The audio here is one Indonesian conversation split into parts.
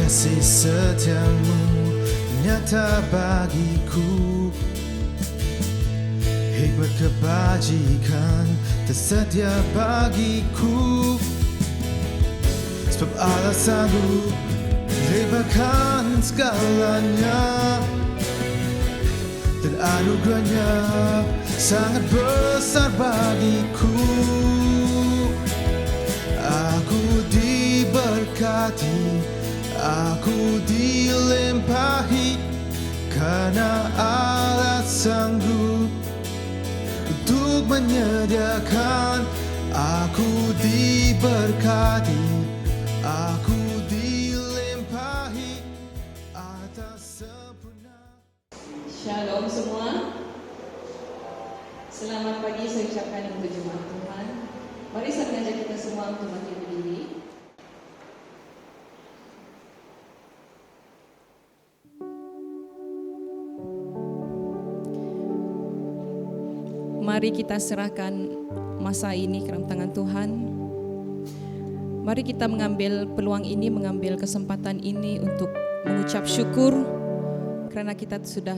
kasih setiamu nyata bagiku, hikmat kebajikan tersedia bagiku. Sebab Allah sanggup lebarkan segalanya, dan anugerahnya sangat besar bagiku. Aku diberkati, aku dilimpahi, karena Allah sanggup untuk menyediakan. Aku diberkati, aku dilimpahi atas sempurna. Shalom semua. Selamat pagi saya ucapkan untuk jemaat Tuhan. Mari saya mengajak kita semua untuk bangkit berdiri. Mari kita serahkan masa ini ke dalam tangan Tuhan. Mari kita mengambil peluang ini, mengambil kesempatan ini untuk mengucap syukur karena kita sudah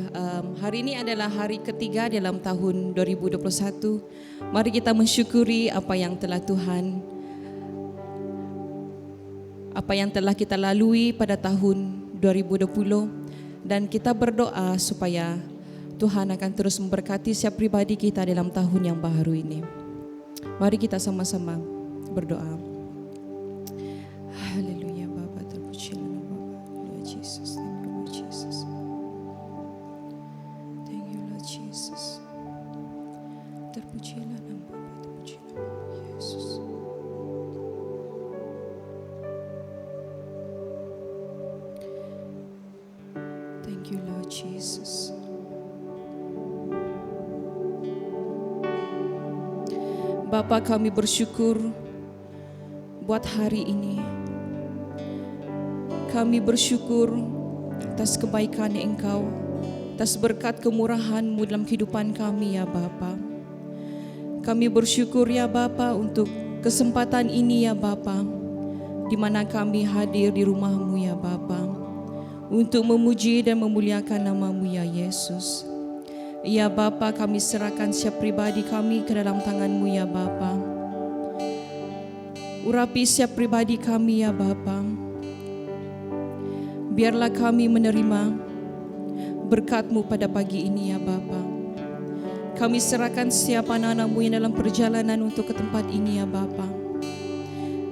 hari ini adalah hari ketiga dalam tahun 2021. Mari kita mensyukuri apa yang telah kita lalui pada tahun 2020, dan kita berdoa supaya Tuhan akan terus memberkati setiap pribadi kita dalam tahun yang baru ini. Mari kita sama-sama berdoa. Haleluya Bapa, terpujilah nama Bapa, Lord Jesus. Thank you Lord Jesus. Thank you Lord Jesus. Terpujilah nama Bapa, terpujilah nama Yesus. Thank you Lord Jesus. Bapa, kami bersyukur buat hari ini. Kami bersyukur atas kebaikan Engkau, atas berkat kemurahan-Mu dalam kehidupan kami ya Bapa. Kami bersyukur ya Bapa untuk kesempatan ini ya Bapa, di mana kami hadir di rumah-Mu ya Bapa, untuk memuji dan memuliakan nama-Mu ya Yesus. Ya Bapa, kami serahkan setiap pribadi kami ke dalam tangan-Mu ya Bapa. Urapi setiap pribadi kami ya Bapa. Biarlah kami menerima berkat-Mu pada pagi ini ya Bapa. Kami serahkan setiap anak-anak-Mu yang dalam perjalanan untuk ke tempat ini ya Bapa.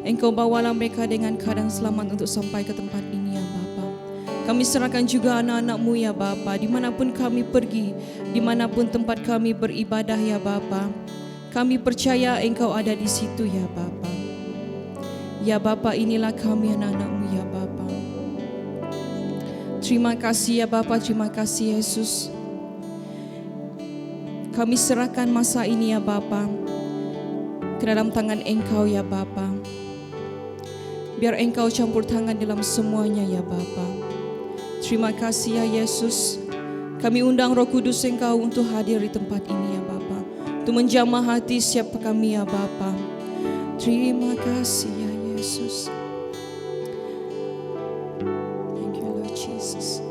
Engkau bawalah mereka dengan keadaan selamat untuk sampai ke tempat ini ya Bapa. Kami serahkan juga anak-anak-Mu ya Bapa, dimanapun kami pergi, dimanapun tempat kami beribadah ya Bapa. Kami percaya Engkau ada di situ ya Bapa. Ya Bapa, inilah kami anak-anak-Mu ya Bapa. Terima kasih ya Bapa, terima kasih Yesus. Kami serahkan masa ini ya Bapa ke dalam tangan Engkau ya Bapa. Biar Engkau campur tangan dalam semuanya ya Bapa. Terima kasih ya Yesus. Kami undang Roh Kudus Engkau untuk hadir di tempat ini ya Bapa, untuk menjamah hati setiap kami ya Bapa. Terima kasih ya Yesus. Thank you Lord Jesus.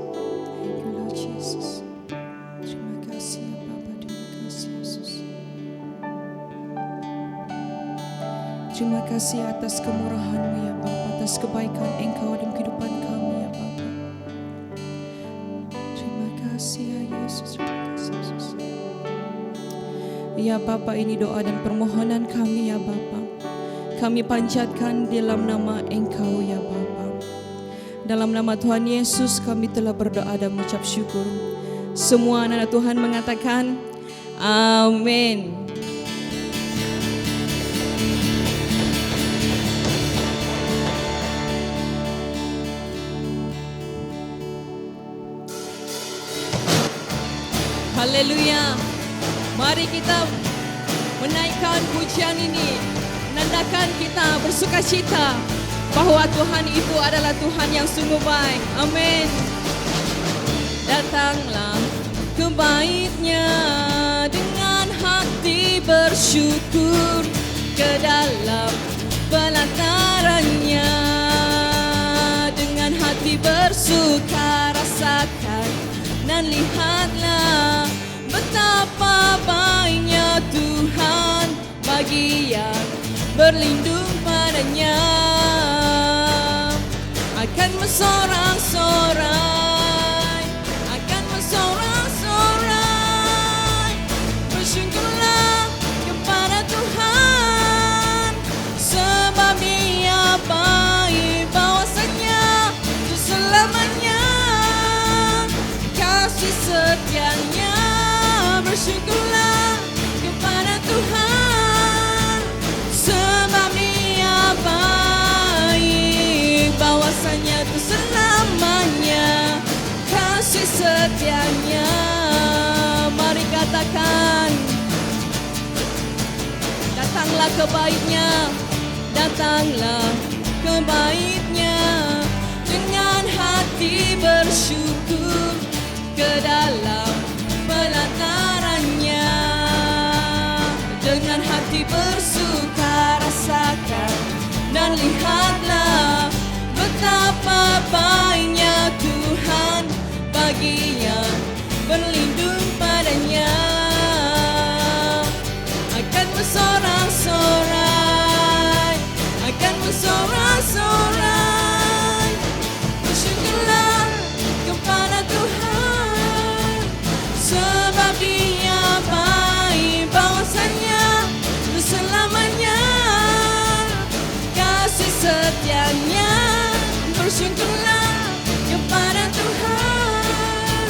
Thank you Lord Jesus. Terima kasih ya Bapa, terima kasih Yesus. Terima kasih atas kemurahan-Mu ya Bapa, atas kebaikan Engkau dalam kehidupan kami ya Bapa. Terima kasih ya Yesus. Terima kasih Yesus. Ya Bapa, ini doa dan permohonan kami ya Bapa. Kami panjatkan dalam nama Engkau ya Bapa. Dalam nama Tuhan Yesus kami telah berdoa dan mengucap syukur. Semua anak-anak Tuhan mengatakan amin. Haleluya. Mari kita menaikkan pujian ini, menandakan kita bersuka cita bahwa Tuhan itu adalah Tuhan yang sungguh baik. Amin. Datanglah ke bait-Nya dengan hati bersyukur, ke dalam pelataran-Nya dengan hati bersuka rasakan dan lihatlah betapa baiknya Tuhan bagi yang berlindung padanya. Akan bersorak-sorai, akan bersorak-sorai, bersyukurlah kepada Tuhan, sebab Dia baik, bahwasanya untuk selamanya kasih setianya. Bersyukurlah kepada Tuhan, sebab Dia baik, bahwasanya untuk selamanya kasih setianya. Mari katakan, datanglah kebaiknya, datanglah kebaiknya, dengan hati bersyukur ke dalam pelatarannya. Dengan hati bersuka rasakan dan lihatlah betapa baiknya Tuhan bagi yang berlindung padanya. Akan bersorak-sorai, akan bersorak-sorai, bersyukurlah kepada Tuhan, sebab Dia baik, bahwasanya untuk selamanya kasih setianya. Bersyukurlah kepada Tuhan,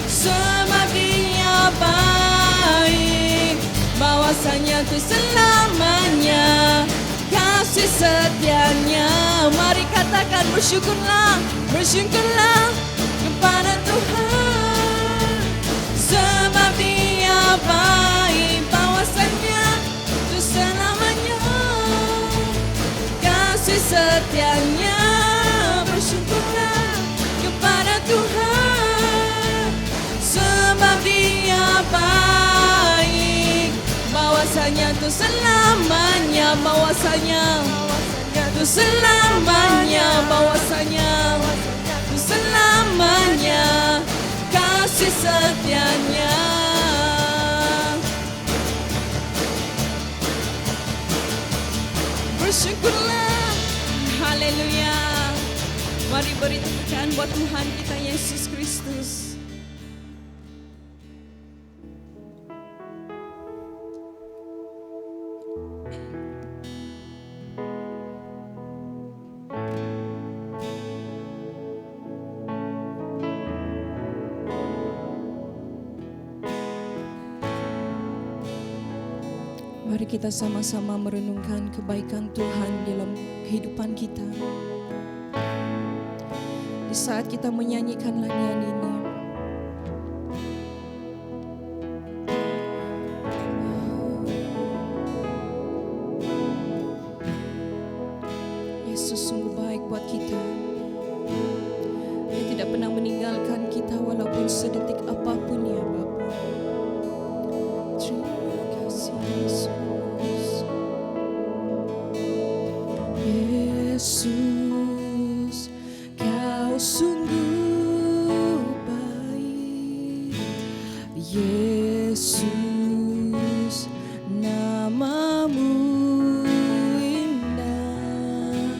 sebab Dia baik, bahwasanya untuk selamanya kasih setianya. Mari katakan, bersyukurlah, bersyukurlah kepada Tuhan, sebab Dia baik, bahwasanya untuk selamanya kasih setianya. Bersyukurlah kepada Tuhan, sebab Dia baik, bahwasanya untuk selamanya, bahwasanya untuk selamanya, bahwasanya untuk selamanya kasih setianya. Bersyukurlah, haleluya. Mari beri tepukan buat Tuhan kita Yesus Kristus. Mari kita sama-sama merenungkan kebaikan Tuhan dalam kehidupan kita. Di saat kita menyanyikan lagian ini, Yesus sungguh baik buat kita. Dia tidak pernah meninggalkan kita walaupun sedetik apapun, ya Bapa. Terima kasih Yesus. Yesus, Kau sungguh baik. Yesus, nama-Mu indah.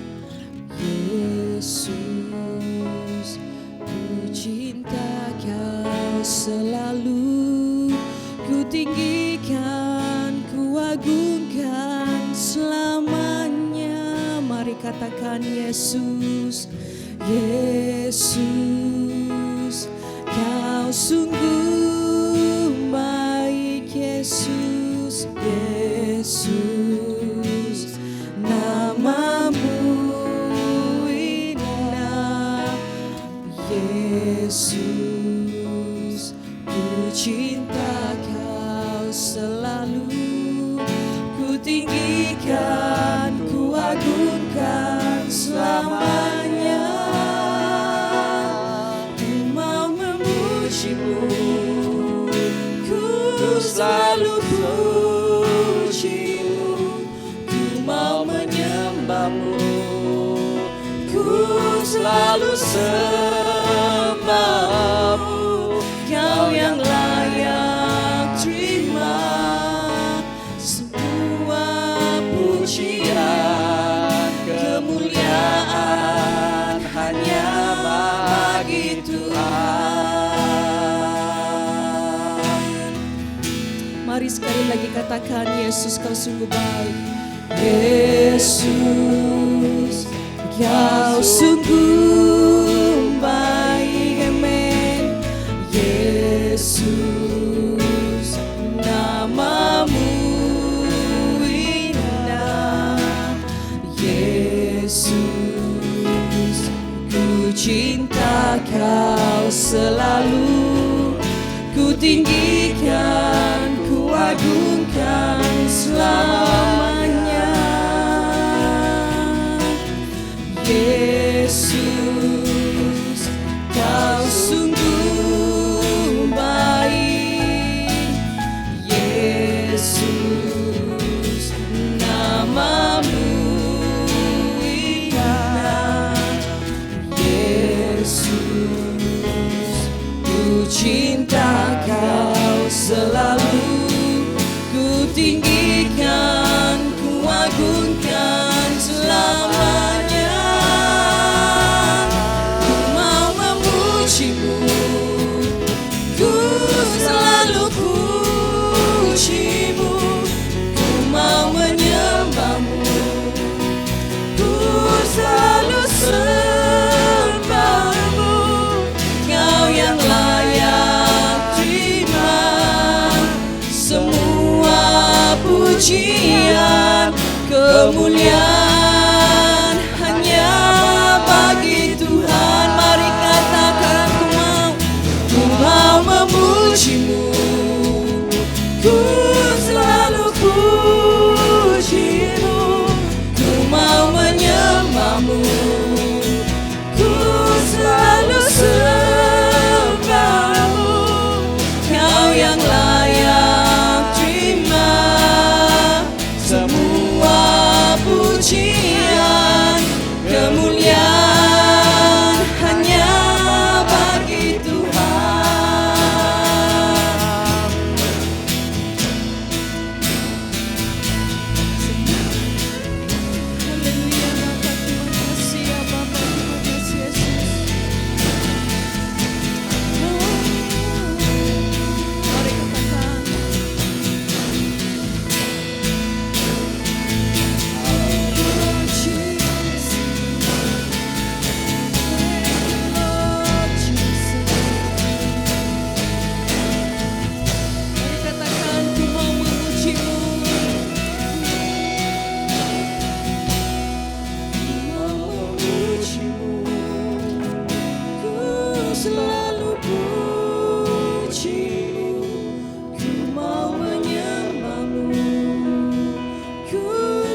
Yesus, ku cinta Kau selalu, ku tinggikan, ku agungkan selamanya. Mari katakan, Yesus, Yesus, Kau sungguh baik. Yesus, Yesus, nama-Mu indah. Yesus, ku cinta Kau selalu, ku tinggikan, ku agungkan selamanya. Ku mau memuji-Mu, ku selalu puji-Mu, ku mau menyembah-Mu, ku selalu sembahmu, Kau yang layak terima semua pujian, kemuliaan hanya bagi Tuhan. Mari sekali lagi katakan, Yesus Kau sungguh baik. Yesus, Kau sungguh baik, amin. Yesus, namamu indah. Yesus, ku cinta Kau selalu, ku tinggikan, ku agungkan selamanya. Yesus, Kau sungguh baik. Yesus, namamu indah. Yesus, ku cinta Kau selalu, ku tinggikan, ku agungkan selamanya. Ku mau memujimu, ku selalu pujimu. Ku mau menyembahmu, ku selalu sembahmu. Kau yang layak terima semua pujian, kemuliaan hanya bagi Tuhan. Mari katakan, ku mau memujimu, ku selalu pujimu. Ku mau menyembahmu, ku selalu sembahmu. Kau yang layak terima semua pujian, kemuliaan hanya bagi Tuhan. Haleluya Bapa, terima kasih ya Bapa, terima kasih Yesus. Mari katakan, mari katakan, ku mau memujimu, ku mau memujimu, ku selalu pujimu. Ku mau menyembahmu, ku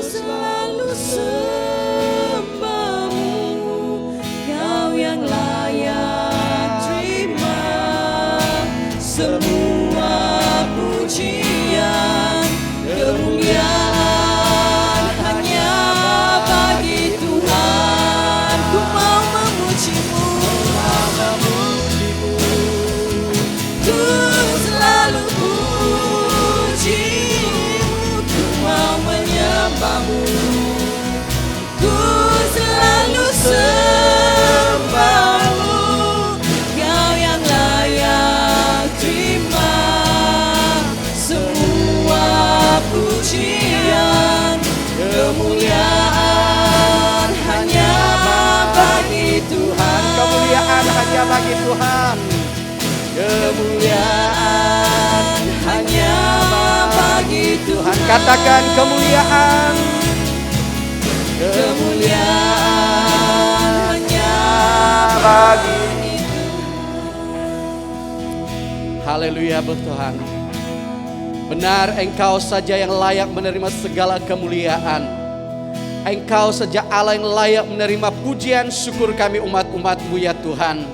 selalu sembahmu. Kau yang layak terima semua pujian, kemuliaan hanya bagi Tuhan. Ku mau memujimu, ku selalu pujimu. Ku mau menyembahmu, ku selalu sembahmu. Kau yang layak terima semua pujian, kemuliaan hanya bagi Tuhan. Kemuliaan hanya bagi Tuhan. Kemuliaan hanya bagi Tuhan. Katakan kemuliaan. Kemuliaan hanya bagi Haleluya Tuhan. Benar, Engkau saja yang layak menerima segala kemuliaan. Engkau saja Allah yang layak menerima pujian syukur kami umat-umat-Mu ya Tuhan.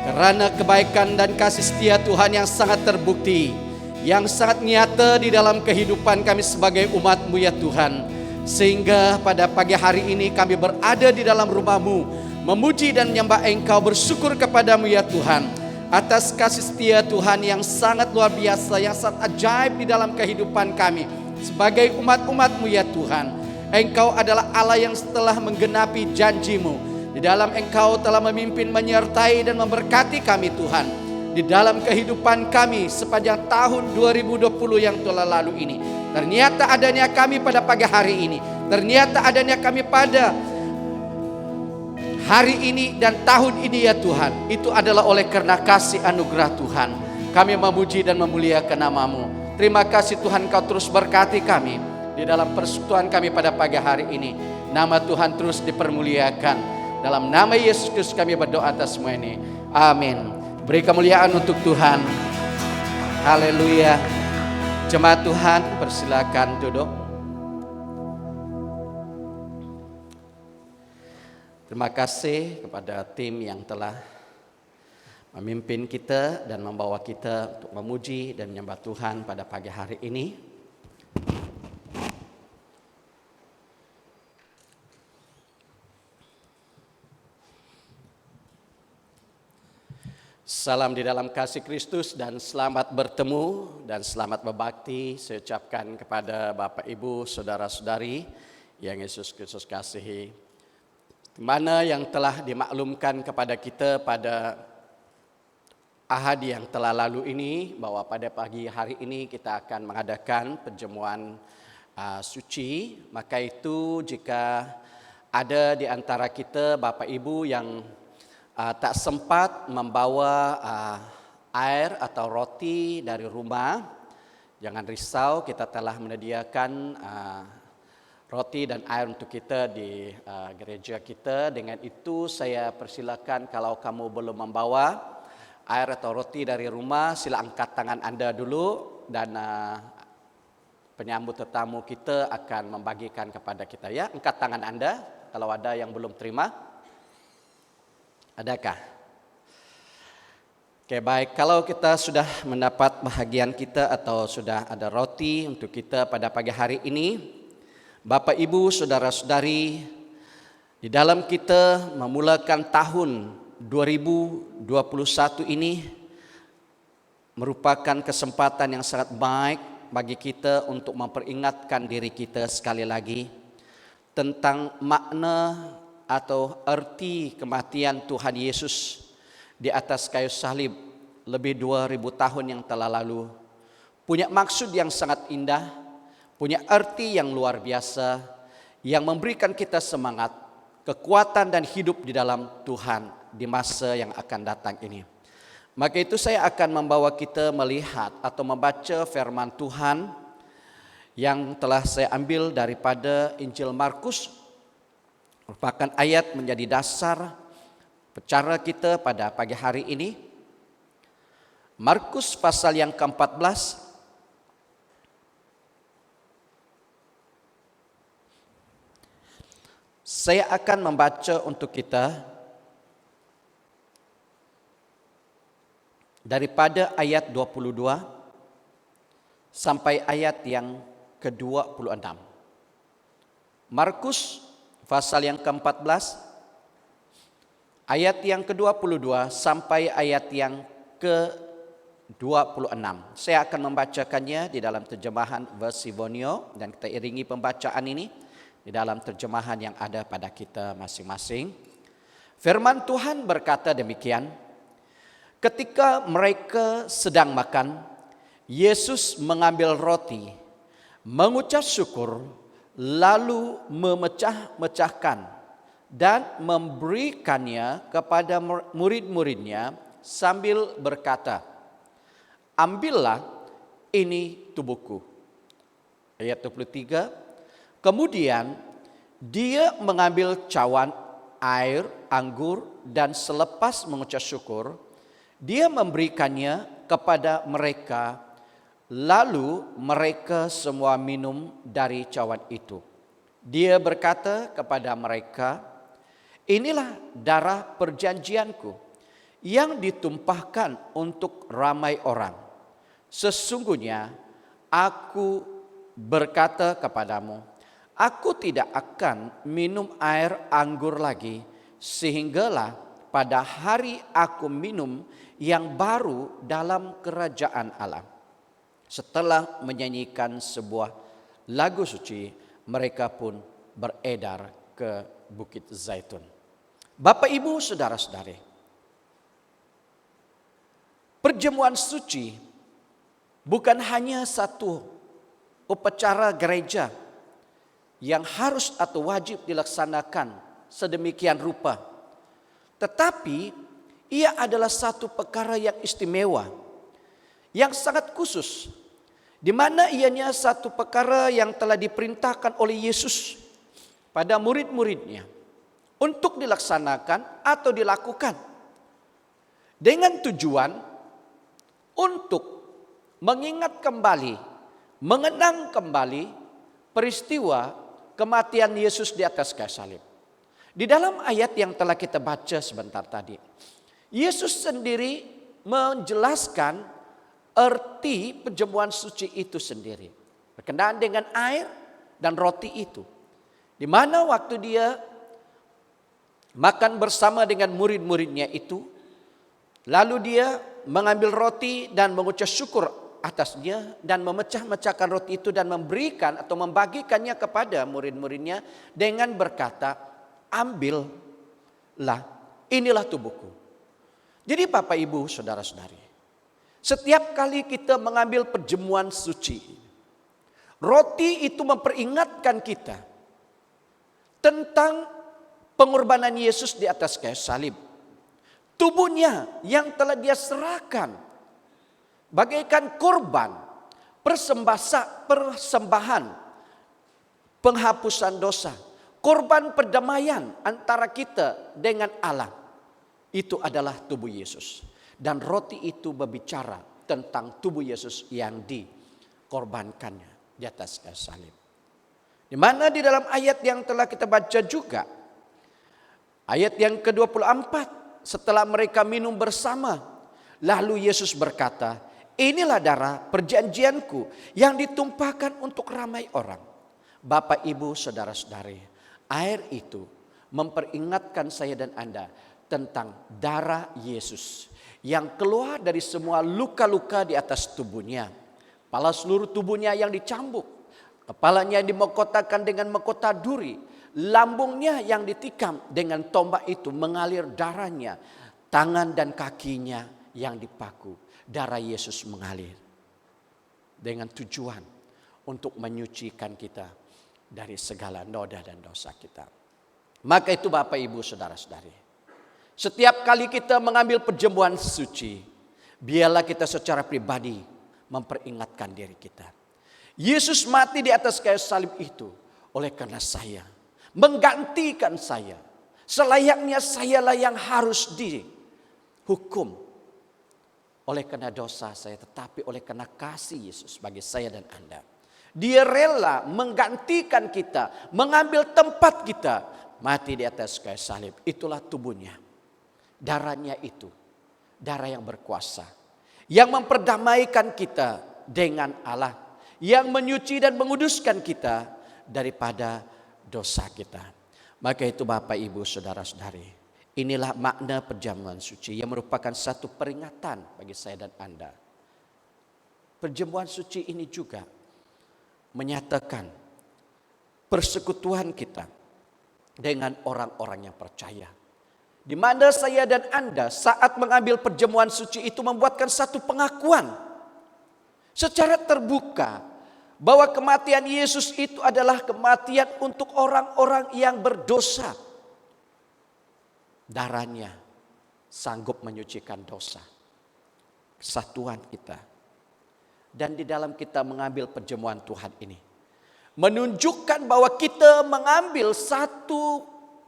Karena kebaikan dan kasih setia Tuhan yang sangat terbukti, yang sangat nyata di dalam kehidupan kami sebagai umat-Mu ya Tuhan. Sehingga pada pagi hari ini kami berada di dalam rumah-Mu, memuji dan menyembah Engkau, bersyukur kepadamu ya Tuhan, atas kasih setia Tuhan yang sangat luar biasa, yang sangat ajaib di dalam kehidupan kami sebagai umat-umat-Mu ya Tuhan. Engkau adalah Allah yang telah menggenapi janji-Mu. Di dalam Engkau telah memimpin, menyertai dan memberkati kami Tuhan, di dalam kehidupan kami sepanjang tahun 2020 yang telah lalu ini. Ternyata adanya kami pada pagi hari ini, ternyata adanya kami pada hari ini dan tahun ini ya Tuhan, itu adalah oleh karena kasih anugerah Tuhan. Kami memuji dan memuliakan nama-Mu. Terima kasih Tuhan, Kau terus berkati kami di dalam persekutuan kami pada pagi hari ini. Nama Tuhan terus dipermuliakan. Dalam nama Yesus Kristus kami berdoa atas semua ini. Amin. Beri kemuliaan untuk Tuhan. Haleluya. Jemaat Tuhan, persilakan duduk. Terima kasih kepada tim yang telah memimpin kita dan membawa kita untuk memuji dan menyembah Tuhan pada pagi hari ini. Salam di dalam kasih Kristus dan selamat bertemu dan selamat berbakti saya ucapkan kepada Bapak Ibu, Saudara-saudari yang Yesus Kristus kasihi. Di mana yang telah dimaklumkan kepada kita pada Ahad yang telah lalu ini, bahwa pada pagi hari ini kita akan mengadakan perjamuan suci. Maka itu jika ada di antara kita Bapak Ibu yang tak sempat membawa air atau roti dari rumah, jangan risau, kita telah menyediakan roti dan air untuk kita di gereja kita. Dengan itu saya persilakan, kalau kamu belum membawa air atau roti dari rumah, sila angkat tangan Anda dulu dan penyambut tetamu kita akan membagikan kepada kita ya. Angkat tangan Anda kalau ada yang belum terima. Adakah? Oke, baik. Kalau kita sudah mendapat bahagian kita atau sudah ada roti untuk kita pada pagi hari ini, Bapak Ibu, Saudara-saudari, di dalam kita memulakan tahun 2021 ini merupakan kesempatan yang sangat baik bagi kita untuk memperingatkan diri kita sekali lagi tentang makna atau arti kematian Tuhan Yesus di atas kayu salib lebih 2000 tahun yang telah lalu. Punya maksud yang sangat indah, punya arti yang luar biasa, yang memberikan kita semangat, kekuatan dan hidup di dalam Tuhan di masa yang akan datang ini. Maka itu saya akan membawa kita melihat atau membaca firman Tuhan yang telah saya ambil daripada Injil Markus, merupakan ayat menjadi dasar bicara kita pada pagi hari ini. Markus pasal yang ke-14 saya akan membaca untuk kita daripada ayat 22 sampai ayat yang ke-26. Markus pasal yang ke-14, ayat yang ke-22 sampai ayat yang ke-26. Saya akan membacakannya di dalam terjemahan versi Bonio dan kita iringi pembacaan ini di dalam terjemahan yang ada pada kita masing-masing. Firman Tuhan berkata demikian, ketika mereka sedang makan, Yesus mengambil roti, mengucap syukur, lalu memecah-mecahkan dan memberikannya kepada murid-muridnya sambil berkata, ambillah, ini tubuhku. Ayat 23, kemudian dia mengambil cawan air anggur dan selepas mengucap syukur, dia memberikannya kepada mereka. Lalu mereka semua minum dari cawan itu. Dia berkata kepada mereka, inilah darah perjanjianku yang ditumpahkan untuk ramai orang. Sesungguhnya aku berkata kepadamu, aku tidak akan minum air anggur lagi sehinggalah pada hari aku minum yang baru dalam kerajaan Allah. Setelah menyanyikan sebuah lagu suci, mereka pun beredar ke Bukit Zaitun. Bapak, Ibu, saudara-saudari, perjamuan suci bukan hanya satu upacara gereja yang harus atau wajib dilaksanakan sedemikian rupa, tetapi ia adalah satu perkara yang istimewa, yang sangat khusus, di mana ianya satu perkara yang telah diperintahkan oleh Yesus pada murid-muridnya untuk dilaksanakan atau dilakukan dengan tujuan untuk mengingat kembali, mengenang kembali peristiwa kematian Yesus di atas kayu salib. Di dalam ayat yang telah kita baca sebentar tadi, Yesus sendiri menjelaskan arti perjamuan suci itu sendiri berkenaan dengan air dan roti itu, di mana waktu dia makan bersama dengan murid-muridnya itu, lalu dia mengambil roti dan mengucap syukur atasnya dan memecah-mecahkan roti itu dan memberikan atau membagikannya kepada murid-muridnya dengan berkata, ambillah, inilah tubuhku. Jadi Bapak, Ibu, saudara-saudari, setiap kali kita mengambil perjamuan suci, roti itu memperingatkan kita tentang pengorbanan Yesus di atas kayu salib. Tubuhnya yang telah dia serahkan bagaikan korban, persembahan, penghapusan dosa, korban perdamaian antara kita dengan Allah. Itu adalah tubuh Yesus. Dan roti itu berbicara tentang tubuh Yesus yang dikorbankannya di atas kayu salib. Di mana di dalam ayat yang telah kita baca juga, ayat yang ke-24, setelah mereka minum bersama, lalu Yesus berkata, inilah darah perjanjianku yang ditumpahkan untuk ramai orang. Bapak, Ibu, saudara-saudari, air itu memperingatkan saya dan Anda tentang darah Yesus yang keluar dari semua luka-luka di atas tubuhnya. Kepala seluruh tubuhnya yang dicambuk, kepalanya yang dimahkotakan dengan mahkota duri, lambungnya yang ditikam dengan tombak itu mengalir darahnya, tangan dan kakinya yang dipaku, darah Yesus mengalir dengan tujuan untuk menyucikan kita dari segala noda dan dosa kita. Maka itu Bapak, Ibu, saudara-saudari, setiap kali kita mengambil perjamuan suci, biarlah kita secara pribadi memperingatkan diri kita. Yesus mati di atas kayu salib itu oleh karena saya, menggantikan saya. Selayaknya sayalah yang harus dihukum oleh karena dosa saya, tetapi oleh karena kasih Yesus bagi saya dan Anda. Dia rela menggantikan kita, mengambil tempat kita, mati di atas kayu salib. Itulah tubuhnya. Darahnya itu, darah yang berkuasa, yang memperdamaikan kita dengan Allah, yang menyuci dan menguduskan kita daripada dosa kita. Maka itu Bapak, Ibu, saudara-saudari, inilah makna perjamuan suci yang merupakan satu peringatan bagi saya dan Anda. Perjamuan suci ini juga menyatakan persekutuan kita dengan orang-orang yang percaya. Di mana saya dan Anda saat mengambil perjamuan suci itu membuatkan satu pengakuan secara terbuka bahwa kematian Yesus itu adalah kematian untuk orang-orang yang berdosa. Darahnya sanggup menyucikan dosa, kesatuan kita. Dan di dalam kita mengambil perjamuan Tuhan ini menunjukkan bahwa kita mengambil satu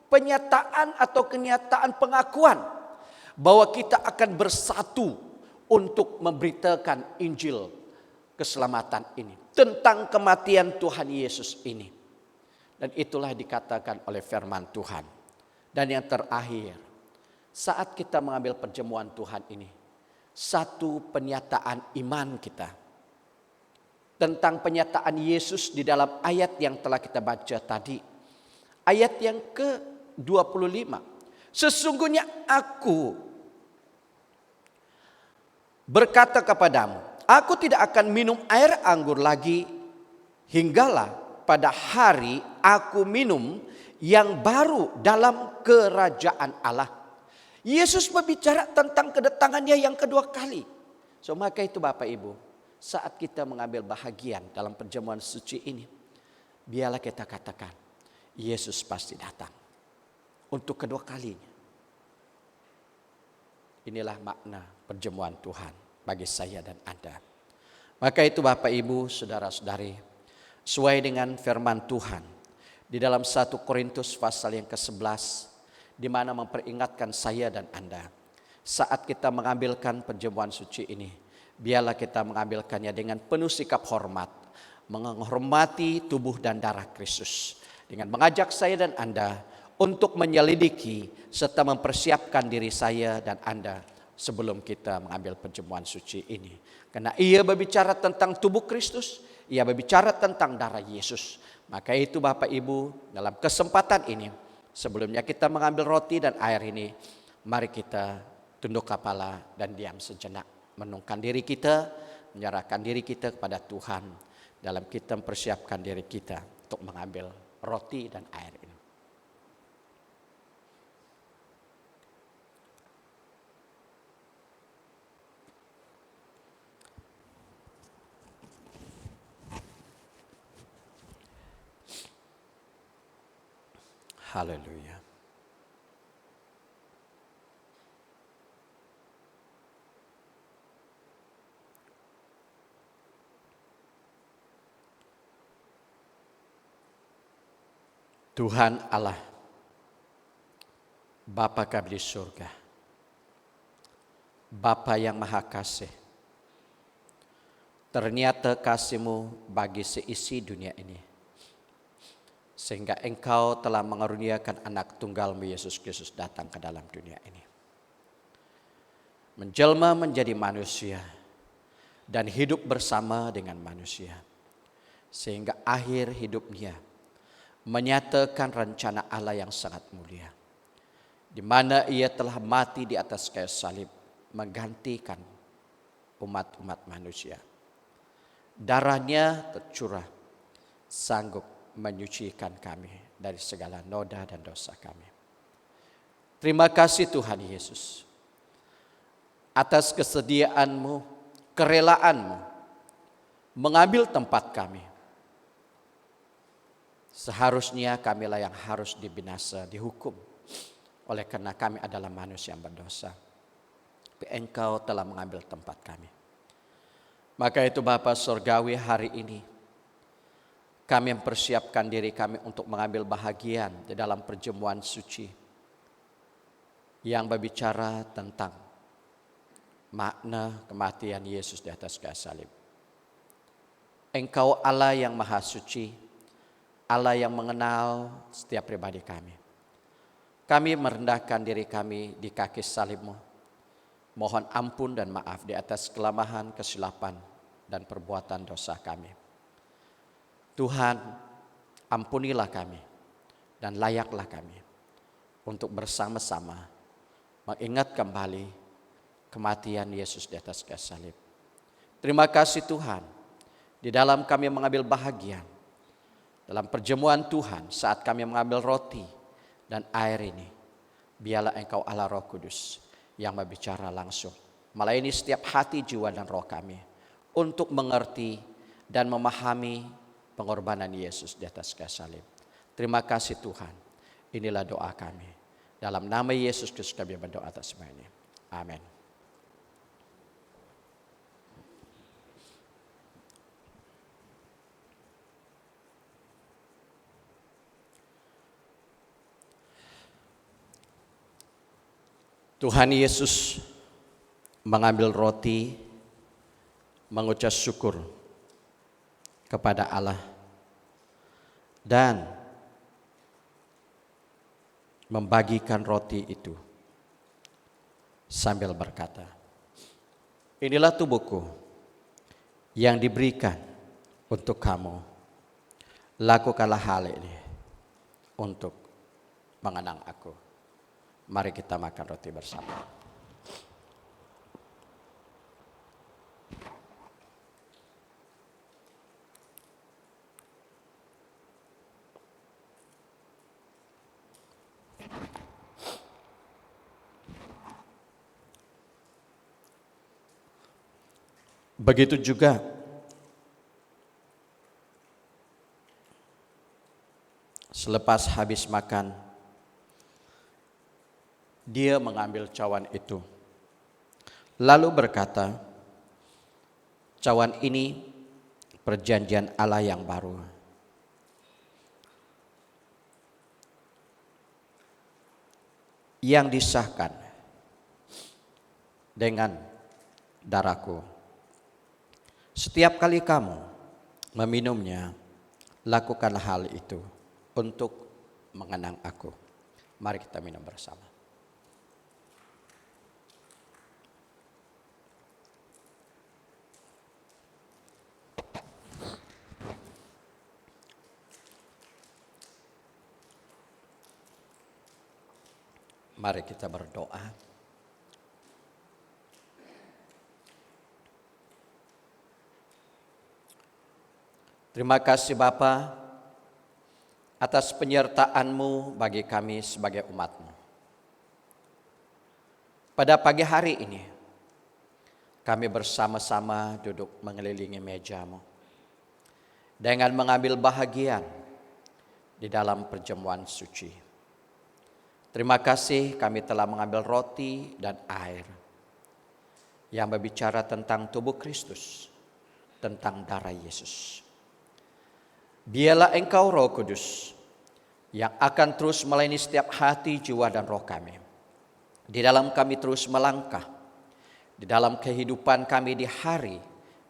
penyataan atau kenyataan pengakuan bahwa kita akan bersatu untuk memberitakan Injil keselamatan ini, tentang kematian Tuhan Yesus ini. Dan itulah dikatakan oleh firman Tuhan. Dan yang terakhir, saat kita mengambil perjamuan Tuhan ini, satu penyataan iman kita tentang penyataan Yesus di dalam ayat yang telah kita baca tadi. Ayat yang ke-25. Sesungguhnya aku berkata kepadamu, aku tidak akan minum air anggur lagi hinggalah pada hari aku minum yang baru dalam kerajaan Allah. Yesus berbicara tentang kedatangannya yang kedua kali. So maka itu Bapak Ibu, saat kita mengambil bahagian dalam perjamuan suci ini, biarlah kita katakan, Yesus pasti datang untuk kedua kalinya. Inilah makna perjamuan Tuhan bagi saya dan Anda. Maka itu Bapak Ibu, saudara-saudari, sesuai dengan firman Tuhan di dalam 1 Korintus pasal yang ke-11, di mana memperingatkan saya dan Anda, saat kita mengambilkan perjamuan suci ini, biarlah kita mengambilkannya dengan penuh sikap hormat, menghormati tubuh dan darah Kristus, dengan mengajak saya dan Anda untuk menyelidiki serta mempersiapkan diri saya dan Anda sebelum kita mengambil perjamuan suci ini. Karena ia berbicara tentang tubuh Kristus, ia berbicara tentang darah Yesus. Maka itu Bapak Ibu, dalam kesempatan ini, sebelumnya kita mengambil roti dan air ini, mari kita tunduk kepala dan diam sejenak. Menungkan diri kita, menyerahkan diri kita kepada Tuhan dalam kita mempersiapkan diri kita untuk mengambil roti dan air ini. Haleluya. Tuhan Allah, Bapa kami di surga, Bapa yang maha kasih, ternyata kasih-Mu bagi seisi dunia ini, sehingga Engkau telah mengaruniakan anak tunggal-Mu Yesus Kristus datang ke dalam dunia ini, menjelma menjadi manusia dan hidup bersama dengan manusia, sehingga akhir hidupnya menyatakan rencana Allah yang sangat mulia, di mana ia telah mati di atas kayu salib menggantikan umat-umat manusia. Darahnya tercurah sanggup menyucikan kami dari segala noda dan dosa kami. Terima kasih Tuhan Yesus atas kesediaan-Mu, kerelaanmu mengambil tempat kami. Seharusnya kamilah yang harus dibinasa, dihukum, oleh karena kami adalah manusia yang berdosa. Tapi Engkau telah mengambil tempat kami. Maka itu Bapa Surgawi, hari ini kami mempersiapkan diri kami untuk mengambil bahagian di dalam perjamuan suci yang berbicara tentang makna kematian Yesus di atas kayu salib. Engkau Allah yang maha suci, Allah yang mengenal setiap pribadi kami. Kami merendahkan diri kami di kaki salib-Mu. Mohon ampun dan maaf di atas kelemahan, kesilapan, dan perbuatan dosa kami. Tuhan, ampunilah kami dan layaklah kami untuk bersama-sama mengingat kembali kematian Yesus di atas kayu salib. Terima kasih Tuhan, di dalam kami mengambil bahagian dalam perjamuan Tuhan, saat kami mengambil roti dan air ini, biarlah Engkau Allah Roh Kudus yang berbicara langsung, melayani setiap hati, jiwa, dan roh kami untuk mengerti dan memahami pengorbanan Yesus di atas kayu salib. Terima kasih Tuhan. Inilah doa kami. Dalam nama Yesus Kristus kami berdoa atas semua ini. Amin. Tuhan Yesus mengambil roti, mengucap syukur kepada Allah, dan membagikan roti itu sambil berkata, inilah tubuhku yang diberikan untuk kamu. Lakukanlah hal ini untuk mengenang aku. Mari kita makan roti bersama. Begitu juga selepas habis makan, dia mengambil cawan itu, lalu berkata, "Cawan ini perjanjian Allah yang baru, yang disahkan dengan darahku. Setiap kali kamu meminumnya, lakukanlah hal itu untuk mengenang aku." Mari kita minum bersama. Mari kita berdoa. Terima kasih Bapa atas penyertaan-Mu bagi kami sebagai umat-Mu. Pada pagi hari ini, kami bersama-sama duduk mengelilingi meja-Mu dengan mengambil bahagian di dalam perjamuan suci. Terima kasih kami telah mengambil roti dan air yang berbicara tentang tubuh Kristus, tentang darah Yesus. Biarlah Engkau Roh Kudus yang akan terus melayani setiap hati, jiwa, dan roh kami. Di dalam kami terus melangkah, di dalam kehidupan kami di hari,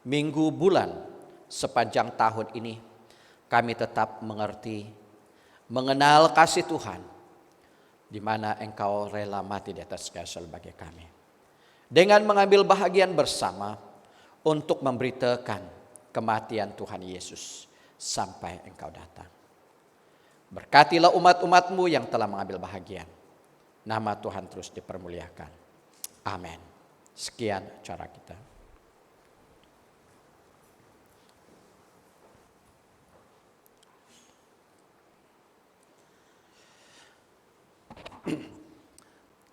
minggu, bulan, sepanjang tahun ini, kami tetap mengerti, mengenal kasih Tuhan, di mana Engkau rela mati di atas kayu salib bagi kami. Dengan mengambil bahagian bersama untuk memberitakan kematian Tuhan Yesus sampai Engkau datang. Berkatilah umat-umat-Mu yang telah mengambil bahagian. Nama Tuhan terus dipermuliakan. Amin. Sekian cara kita.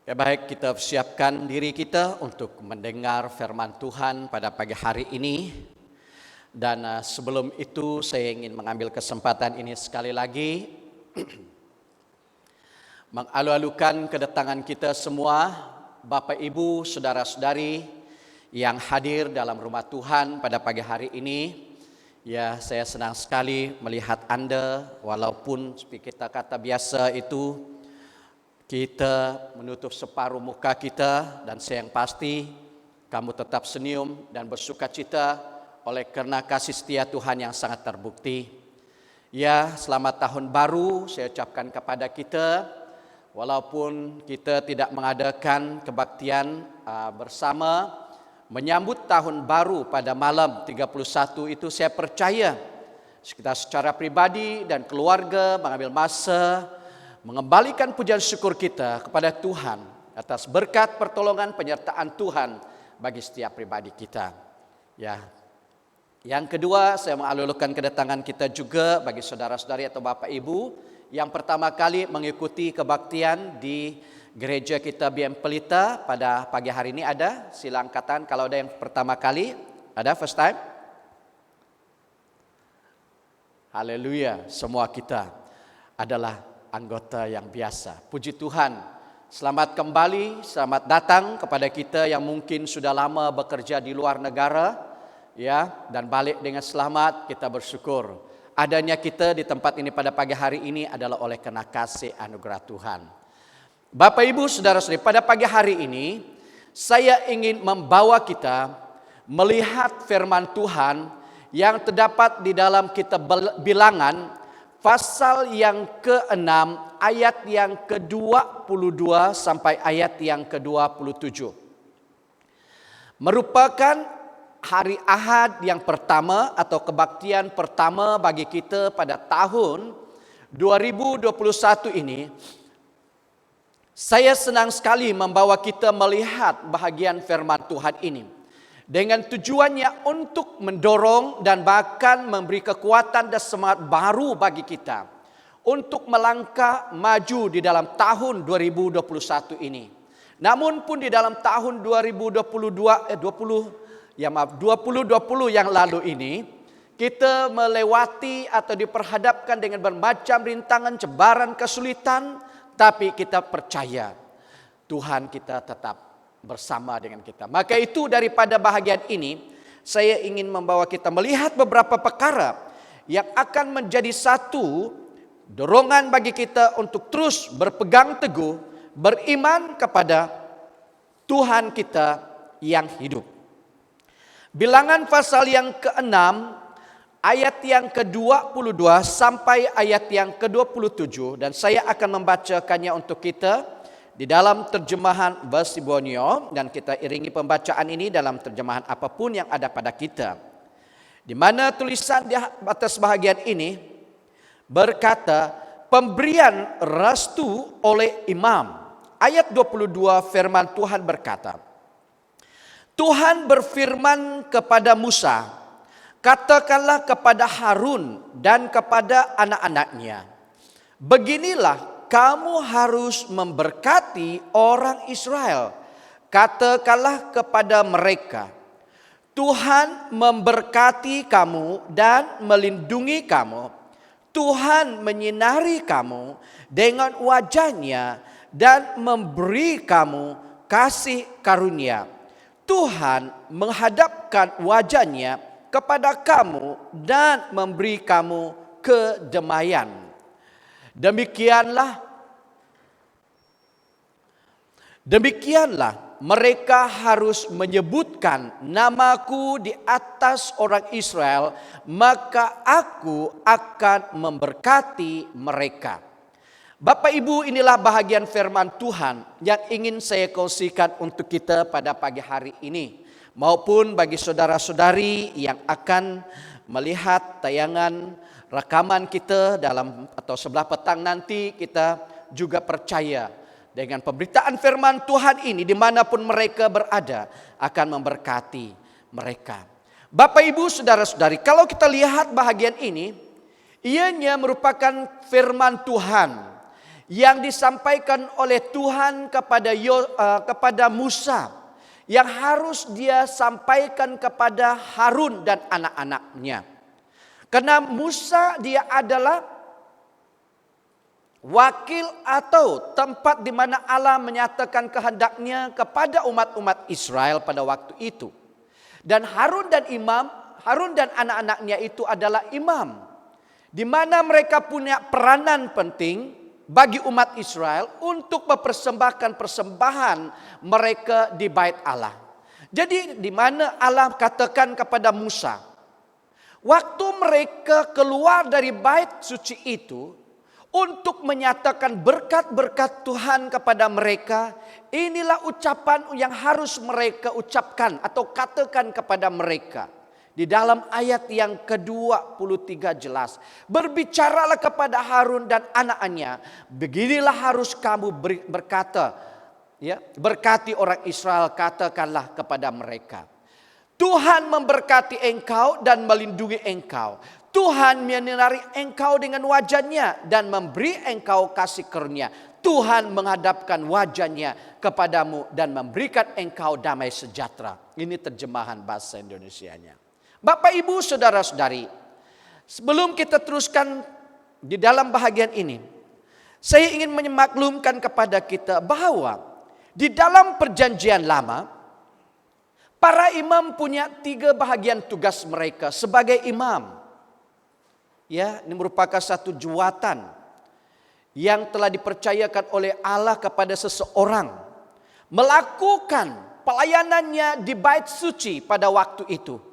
Ya baik, kita siapkan diri kita untuk mendengar firman Tuhan pada pagi hari ini. Dan sebelum itu saya ingin mengambil kesempatan ini sekali lagi mengalu-alukan kedatangan kita semua, Bapak Ibu, saudara-saudari yang hadir dalam rumah Tuhan pada pagi hari ini. Ya, saya senang sekali melihat Anda, walaupun kita kata biasa itu kita menutup separuh muka kita, dan saya yang pasti kamu tetap senyum dan bersukacita oleh karena kasih setia Tuhan yang sangat terbukti. Ya, selamat tahun baru saya ucapkan kepada kita. Walaupun kita tidak mengadakan kebaktian bersama menyambut tahun baru pada malam 31 itu, saya percaya kita secara pribadi dan keluarga mengambil masa mengembalikan pujian syukur kita kepada Tuhan atas berkat pertolongan penyertaan Tuhan bagi setiap pribadi kita. Ya. Yang kedua, saya mengalu-alukan kedatangan kita juga bagi saudara-saudari atau Bapak Ibu yang pertama kali mengikuti kebaktian di gereja kita BM Pelita pada pagi hari ini. Ada? Sila angkatan kalau ada yang pertama kali. Ada first time? Haleluya, semua kita adalah anggota yang biasa. Puji Tuhan, selamat kembali, selamat datang kepada kita yang mungkin sudah lama bekerja di luar negara. Ya, dan balik dengan selamat. Kita bersyukur adanya kita di tempat ini pada pagi hari ini adalah oleh karena kasih anugerah Tuhan. Bapak Ibu saudara-saudari, pada pagi hari ini saya ingin membawa kita melihat firman Tuhan yang terdapat di dalam kitab Bilangan pasal yang ke-6 ayat yang ke-22 sampai ayat yang ke-27. Merupakan hari Ahad yang pertama atau kebaktian pertama bagi kita pada tahun 2021 ini, Saya senang sekali membawa kita melihat bahagian firman Tuhan ini. Dengan tujuannya untuk mendorong dan bahkan memberi kekuatan dan semangat baru bagi kita. Untuk melangkah maju di dalam tahun 2021 ini. Namun pun di dalam tahun 2020 yang lalu ini. Kita melewati atau diperhadapkan dengan bermacam rintangan, cebaran, kesulitan. Tapi kita percaya Tuhan kita tetap bersama dengan kita. Maka itu daripada bahagian ini, saya ingin membawa kita melihat beberapa perkara yang akan menjadi satu dorongan bagi kita untuk terus berpegang teguh, beriman kepada Tuhan kita yang hidup. Bilangan pasal yang ke-6, ayat yang ke-22 sampai ayat yang ke-27, dan saya akan membacakannya untuk kita di dalam terjemahan Basibonio, dan kita iringi pembacaan ini dalam terjemahan apapun yang ada pada kita. Di mana tulisan di atas bahagian ini berkata, pemberian restu oleh imam. Ayat 22 firman Tuhan berkata, Tuhan berfirman kepada Musa, katakanlah kepada Harun dan kepada anak-anaknya, beginilah kamu harus memberkati orang Israel. Katakanlah kepada mereka, Tuhan memberkati kamu dan melindungi kamu. Tuhan menyinari kamu dengan wajahnya dan memberi kamu kasih karunia. Tuhan menghadapkan wajahnya kepada kamu dan memberi kamu kedamaian. Demikianlah mereka harus menyebutkan namaku di atas orang Israel, maka aku akan memberkati mereka. Bapak Ibu, inilah bahagian firman Tuhan yang ingin saya kongsikan untuk kita pada pagi hari ini. Maupun bagi saudara-saudari yang akan melihat tayangan rekaman kita dalam atau sebelah petang nanti, kita juga percaya dengan pemberitaan firman Tuhan ini dimanapun mereka berada akan memberkati mereka. Bapak Ibu saudara-saudari, kalau kita lihat bahagian ini, ianya merupakan firman Tuhan yang disampaikan oleh Tuhan kepada Musa, yang harus dia sampaikan kepada Harun dan anak-anaknya. Karena Musa dia adalah wakil atau tempat di mana Allah menyatakan kehendaknya kepada umat-umat Israel pada waktu itu. Dan Harun dan anak-anaknya itu adalah imam. Di mana mereka punya peranan penting bagi umat Israel untuk mempersembahkan persembahan mereka di bait Allah. Jadi di mana Allah katakan kepada Musa, waktu mereka keluar dari bait suci itu untuk menyatakan berkat-berkat Tuhan kepada mereka, inilah ucapan yang harus mereka ucapkan atau katakan kepada mereka. Di dalam ayat yang ke-23 jelas, berbicaralah kepada Harun dan anak-anaknya, beginilah harus kamu berkata, ya, berkati orang Israel, katakanlah kepada mereka, Tuhan memberkati engkau dan melindungi engkau. Tuhan menyinari engkau dengan wajahnya dan memberi engkau kasih karunia. Tuhan menghadapkan wajahnya kepadamu dan memberikan engkau damai sejahtera. Ini terjemahan bahasa Indonesianya. Bapak Ibu saudara-saudari, sebelum kita teruskan di dalam bahagian ini, saya ingin menyemaklumkan kepada kita bahwa di dalam perjanjian lama, para imam punya 3 bahagian tugas mereka sebagai imam. Ya, ini merupakan satu jawatan yang telah dipercayakan oleh Allah kepada seseorang melakukan pelayanannya di bait suci pada waktu itu.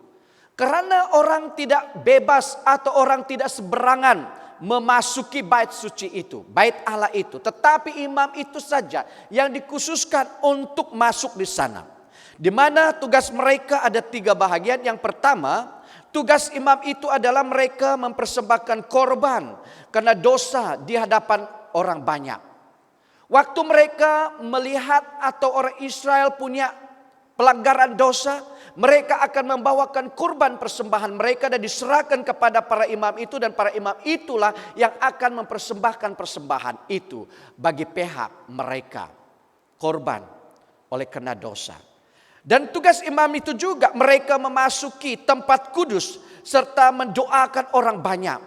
Karena orang tidak bebas atau orang tidak seberangan memasuki bait suci itu, bait Allah itu. Tetapi imam itu saja yang dikhususkan untuk masuk di sana. Di mana tugas mereka ada 3 bahagian. Yang pertama, tugas imam itu adalah mereka mempersembahkan korban karena dosa di hadapan orang banyak. Waktu mereka melihat atau orang Israel punya pelanggaran dosa, mereka akan membawakan kurban persembahan mereka dan diserahkan kepada para imam itu, dan para imam itulah yang akan mempersembahkan persembahan itu bagi pihak mereka, korban oleh karena dosa. Dan tugas imam itu juga mereka memasuki tempat kudus serta mendoakan orang banyak.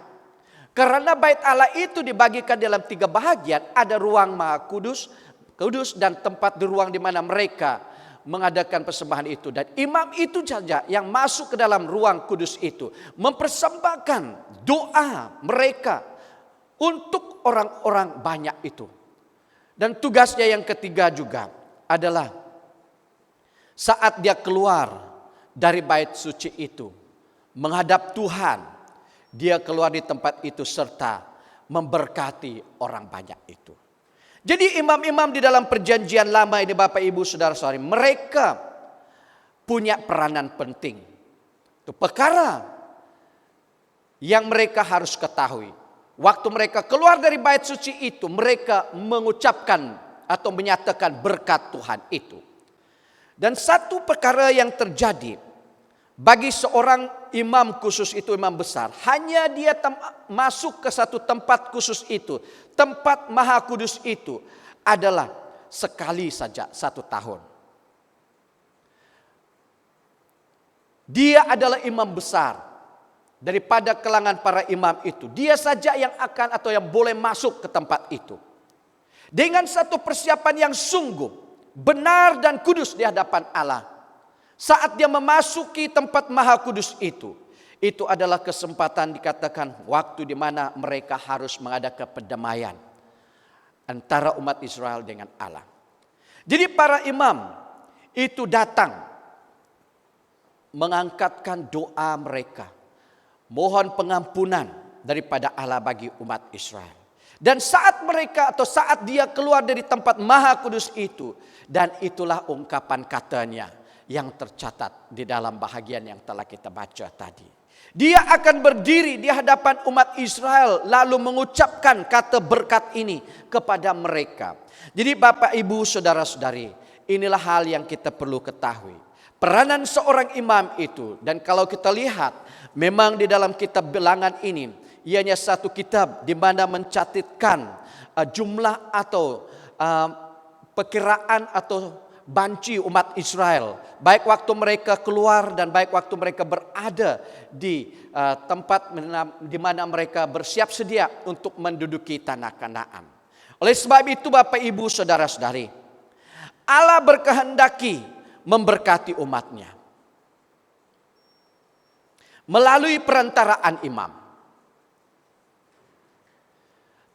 Karena bait Allah itu dibagikan dalam 3 bahagian, ada ruang Maha Kudus, dan tempat di ruang di mana mereka mengadakan persembahan itu. Dan imam itu saja yang masuk ke dalam ruang kudus itu, mempersembahkan doa mereka untuk orang-orang banyak itu. Dan tugasnya yang ketiga juga adalah saat dia keluar dari bait suci itu, menghadap Tuhan, dia keluar di tempat itu serta memberkati orang banyak itu. Jadi imam-imam di dalam perjanjian lama ini, Bapak Ibu Saudara-saudari, mereka punya peranan penting. Itu perkara yang mereka harus ketahui. Waktu mereka keluar dari bait suci itu, mereka mengucapkan atau menyatakan berkat Tuhan itu. Dan satu perkara yang terjadi bagi seorang imam khusus itu, imam besar, hanya dia masuk ke satu tempat khusus itu, tempat Maha Kudus itu adalah sekali saja 1 tahun. Dia adalah imam besar daripada kalangan para imam itu. Dia saja yang akan atau yang boleh masuk ke tempat itu. Dengan satu persiapan yang sungguh benar dan kudus di hadapan Allah. Saat dia memasuki tempat Maha Kudus itu adalah kesempatan, dikatakan waktu di mana mereka harus mengadakan perdamaian antara umat Israel dengan Allah. Jadi para imam itu datang mengangkatkan doa mereka, mohon pengampunan daripada Allah bagi umat Israel. Dan saat mereka atau saat dia keluar dari tempat Maha Kudus itu, dan itulah ungkapan katanya yang tercatat di dalam bahagian yang telah kita baca tadi. Dia akan berdiri di hadapan umat Israel lalu mengucapkan kata berkat ini kepada mereka. Jadi Bapak Ibu Saudara-saudari, inilah hal yang kita perlu ketahui. Peranan seorang imam itu, dan kalau kita lihat memang di dalam kitab Bilangan ini, ianya satu kitab di mana mencatatkan jumlah atau perkiraan atau banci umat Israel, baik waktu mereka keluar dan baik waktu mereka berada di tempat di mana mereka bersiap sedia untuk menduduki tanah Kanaan. Oleh sebab itu Bapak Ibu Saudara-saudari, Allah berkehendaki memberkati umatnya melalui perantaraan imam.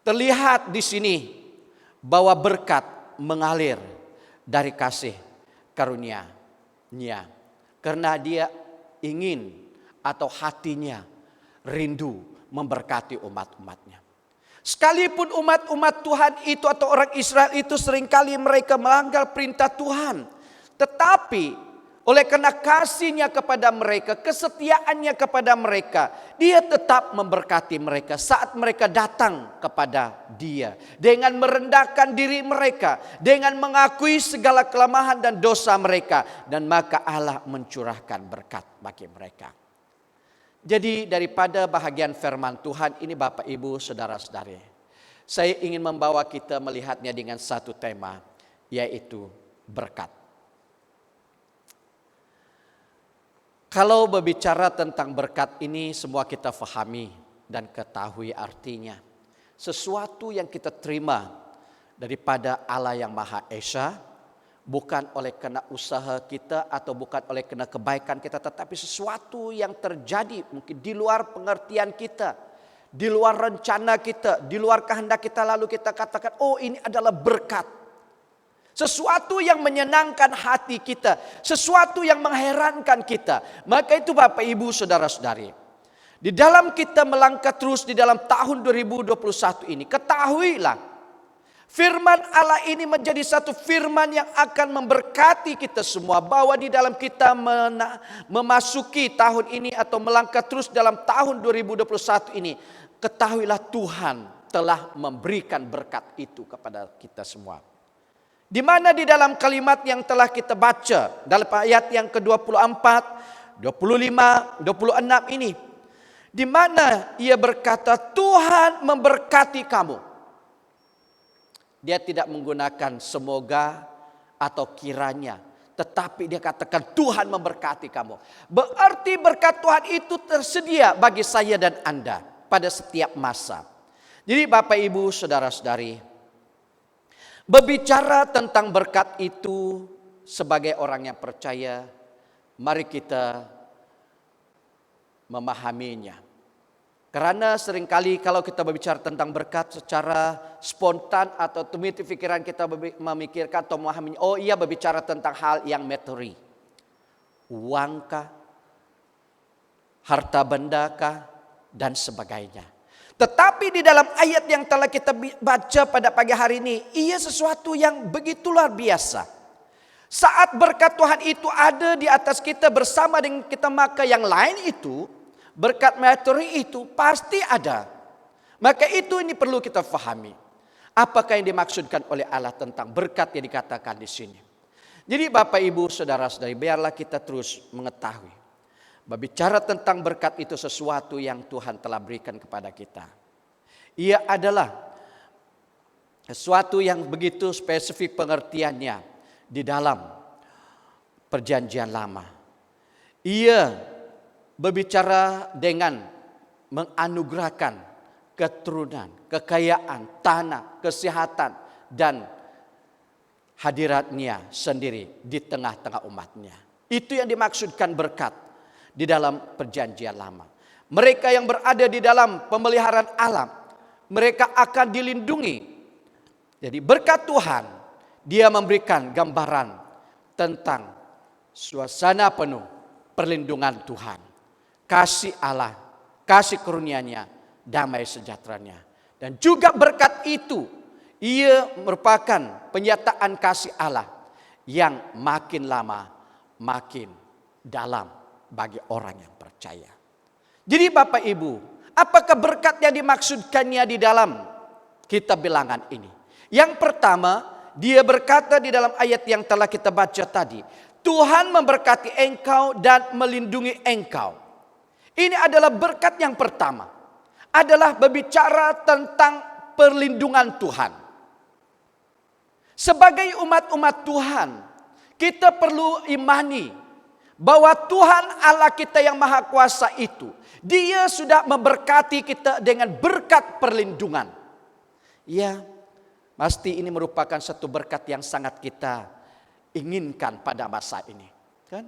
Terlihat di sini bahwa berkat mengalir dari kasih karunia-Nya, karena dia ingin atau hatinya rindu memberkati umat-umatnya. Sekalipun umat-umat Tuhan itu atau orang Israel itu seringkali mereka melanggar perintah Tuhan, tetapi oleh karena kasihnya kepada mereka, kesetiaannya kepada mereka, dia tetap memberkati mereka saat mereka datang kepada dia. Dengan merendahkan diri mereka, dengan mengakui segala kelemahan dan dosa mereka. Dan maka Allah mencurahkan berkat bagi mereka. Jadi daripada bahagian firman Tuhan ini Bapak Ibu Saudara-saudari, saya ingin membawa kita melihatnya dengan satu tema, yaitu berkat. Kalau berbicara tentang berkat ini, semua kita fahami dan ketahui artinya. Sesuatu yang kita terima daripada Allah yang Maha Esa, bukan oleh karena usaha kita atau bukan oleh karena kebaikan kita, tetapi sesuatu yang terjadi mungkin di luar pengertian kita, di luar rencana kita, di luar kehendak kita, lalu kita katakan, oh ini adalah berkat. Sesuatu yang menyenangkan hati kita, sesuatu yang mengherankan kita. Maka itu Bapak Ibu Saudara-saudari, di dalam kita melangkah terus di dalam tahun 2021 ini, ketahuilah firman Allah ini menjadi satu firman yang akan memberkati kita semua. Bahwa di dalam kita memasuki tahun ini atau melangkah terus dalam tahun 2021 ini, ketahuilah Tuhan telah memberikan berkat itu kepada kita semua. Di mana di dalam kalimat yang telah kita baca dalam ayat yang ke-24, 25, 26 ini, di mana ia berkata Tuhan memberkati kamu. Dia tidak menggunakan semoga atau kiranya, tetapi dia katakan Tuhan memberkati kamu. Berarti berkat Tuhan itu tersedia bagi saya dan Anda pada setiap masa. Jadi Bapak Ibu Saudara-saudari, berbicara tentang berkat itu sebagai orang yang percaya, mari kita memahaminya. Karena seringkali kalau kita berbicara tentang berkat secara spontan atau tumiti pikiran kita memikirkan atau memahaminya, oh iya berbicara tentang hal yang materi. Uangkah, harta bendakah, dan sebagainya. Tetapi di dalam ayat yang telah kita baca pada pagi hari ini, ia sesuatu yang begitu luar biasa. Saat berkat Tuhan itu ada di atas kita bersama dengan kita, maka yang lain itu, berkat materi itu pasti ada. Maka itu ini perlu kita fahami. Apakah yang dimaksudkan oleh Allah tentang berkat yang dikatakan di sini. Jadi Bapak Ibu Saudara-saudari, biarlah kita terus mengetahui. Berbicara tentang berkat itu sesuatu yang Tuhan telah berikan kepada kita. Ia adalah sesuatu yang begitu spesifik pengertiannya di dalam Perjanjian Lama. Ia berbicara dengan menganugerahkan keturunan, kekayaan, tanah, kesehatan, dan hadiratnya sendiri di tengah-tengah umatnya. Itu yang dimaksudkan berkat di dalam Perjanjian Lama. Mereka yang berada di dalam pemeliharaan alam, mereka akan dilindungi. Jadi berkat Tuhan, dia memberikan gambaran tentang suasana penuh perlindungan Tuhan. Kasih Allah, kasih karunia-Nya, damai sejahteranya. Dan juga berkat itu, ia merupakan penyataan kasih Allah yang makin lama makin dalam bagi orang yang percaya. Jadi Bapak Ibu, apakah berkat yang dimaksudkannya di dalam kitab Bilangan ini? Yang pertama, dia berkata di dalam ayat yang telah kita baca tadi, Tuhan memberkati engkau dan melindungi engkau. Ini adalah berkat yang pertama. Adalah berbicara tentang perlindungan Tuhan. Sebagai umat-umat Tuhan, kita perlu imani bahwa Tuhan Allah kita yang Maha Kuasa itu, Dia sudah memberkati kita dengan berkat perlindungan. Ya, pasti ini merupakan satu berkat yang sangat kita inginkan pada masa ini, kan?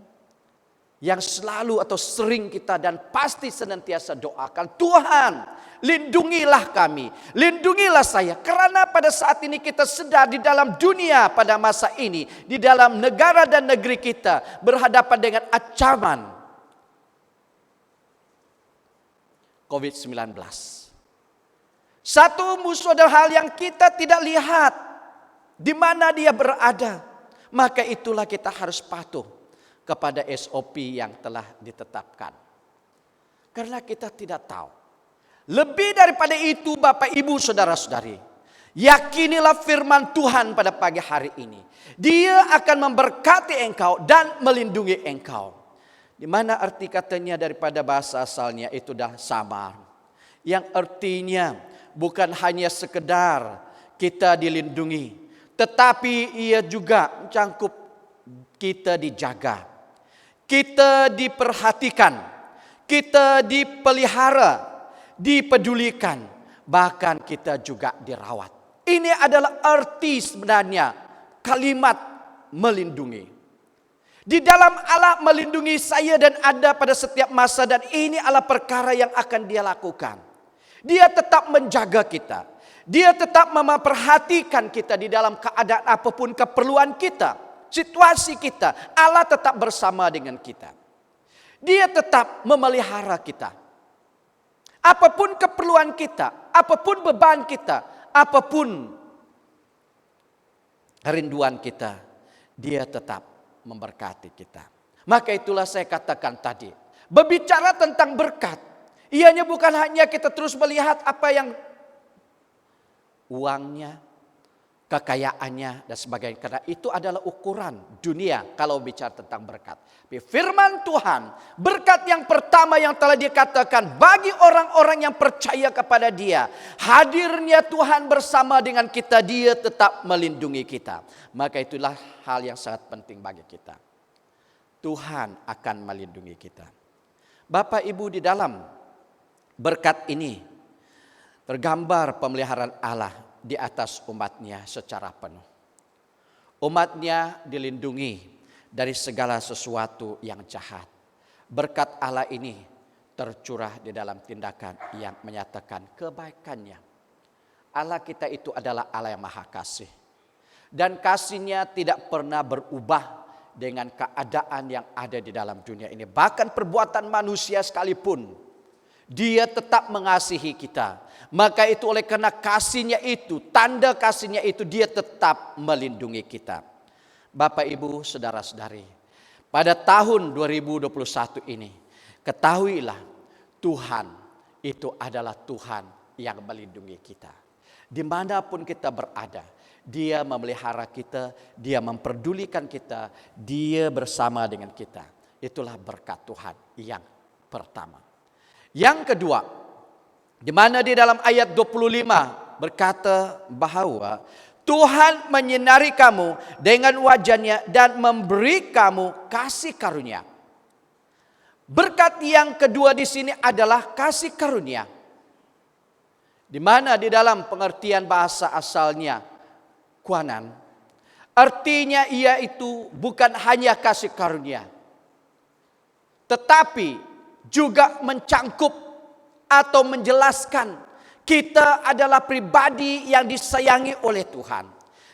Yang selalu atau sering kita dan pasti senantiasa doakan, Tuhan lindungilah kami, lindungilah saya. Karena pada saat ini kita sedar di dalam dunia pada masa ini, di dalam negara dan negeri kita berhadapan dengan ancaman COVID-19. Satu musuh adalah hal yang kita tidak lihat di mana dia berada. Maka itulah kita harus patuh kepada SOP yang telah ditetapkan. Karena kita tidak tahu. Lebih daripada itu Bapak Ibu Saudara-saudari, yakinilah firman Tuhan pada pagi hari ini. Dia akan memberkati engkau dan melindungi engkau. Di mana arti katanya daripada bahasa asalnya itu dah samar. Yang artinya bukan hanya sekedar kita dilindungi, tetapi ia juga mencangkup kita dijaga. Kita diperhatikan, kita dipelihara, dipedulikan, bahkan kita juga dirawat. Ini adalah arti sebenarnya kalimat melindungi. Di dalam Allah melindungi saya dan Anda pada setiap masa, dan ini adalah perkara yang akan Dia lakukan. Dia tetap menjaga kita. Dia tetap memperhatikan kita di dalam keadaan apapun keperluan kita. Situasi kita, Allah tetap bersama dengan kita. Dia tetap memelihara kita. Apapun keperluan kita, apapun beban kita, apapun kerinduan kita, Dia tetap memberkati kita. Maka itulah saya katakan tadi, berbicara tentang berkat, ianya bukan hanya kita terus melihat apa yang uangnya, kekayaannya, dan sebagainya. Karena itu adalah ukuran dunia kalau bicara tentang berkat. Firman Tuhan, berkat yang pertama yang telah dikatakan bagi orang-orang yang percaya kepada Dia, hadirnya Tuhan bersama dengan kita, Dia tetap melindungi kita. Maka itulah hal yang sangat penting bagi kita. Tuhan akan melindungi kita. Bapak Ibu, di dalam berkat ini tergambar pemeliharaan Allah di atas umatnya secara penuh. Umatnya dilindungi dari segala sesuatu yang jahat. Berkat Allah ini tercurah di dalam tindakan yang menyatakan kebaikannya. Allah kita itu adalah Allah yang maha kasih. Dan kasihnya tidak pernah berubah dengan keadaan yang ada di dalam dunia ini. Bahkan perbuatan manusia sekalipun, Dia tetap mengasihi kita. Maka itu oleh karena kasihnya itu, tanda kasihnya itu, Dia tetap melindungi kita. Bapak, Ibu, saudara-saudari, pada tahun 2021 ini, ketahuilah Tuhan itu adalah Tuhan yang melindungi kita. Dimanapun kita berada, Dia memelihara kita, Dia memperdulikan kita, Dia bersama dengan kita. Itulah berkat Tuhan yang pertama. Yang kedua, di mana di dalam ayat 25 berkata bahwa Tuhan menyinari kamu dengan wajah-Nya dan memberi kamu kasih karunia. Berkat yang kedua di sini adalah kasih karunia. Di mana di dalam pengertian bahasa asalnya kuanan, artinya ia itu bukan hanya kasih karunia, tetapi juga mencangkup atau menjelaskan kita adalah pribadi yang disayangi oleh Tuhan.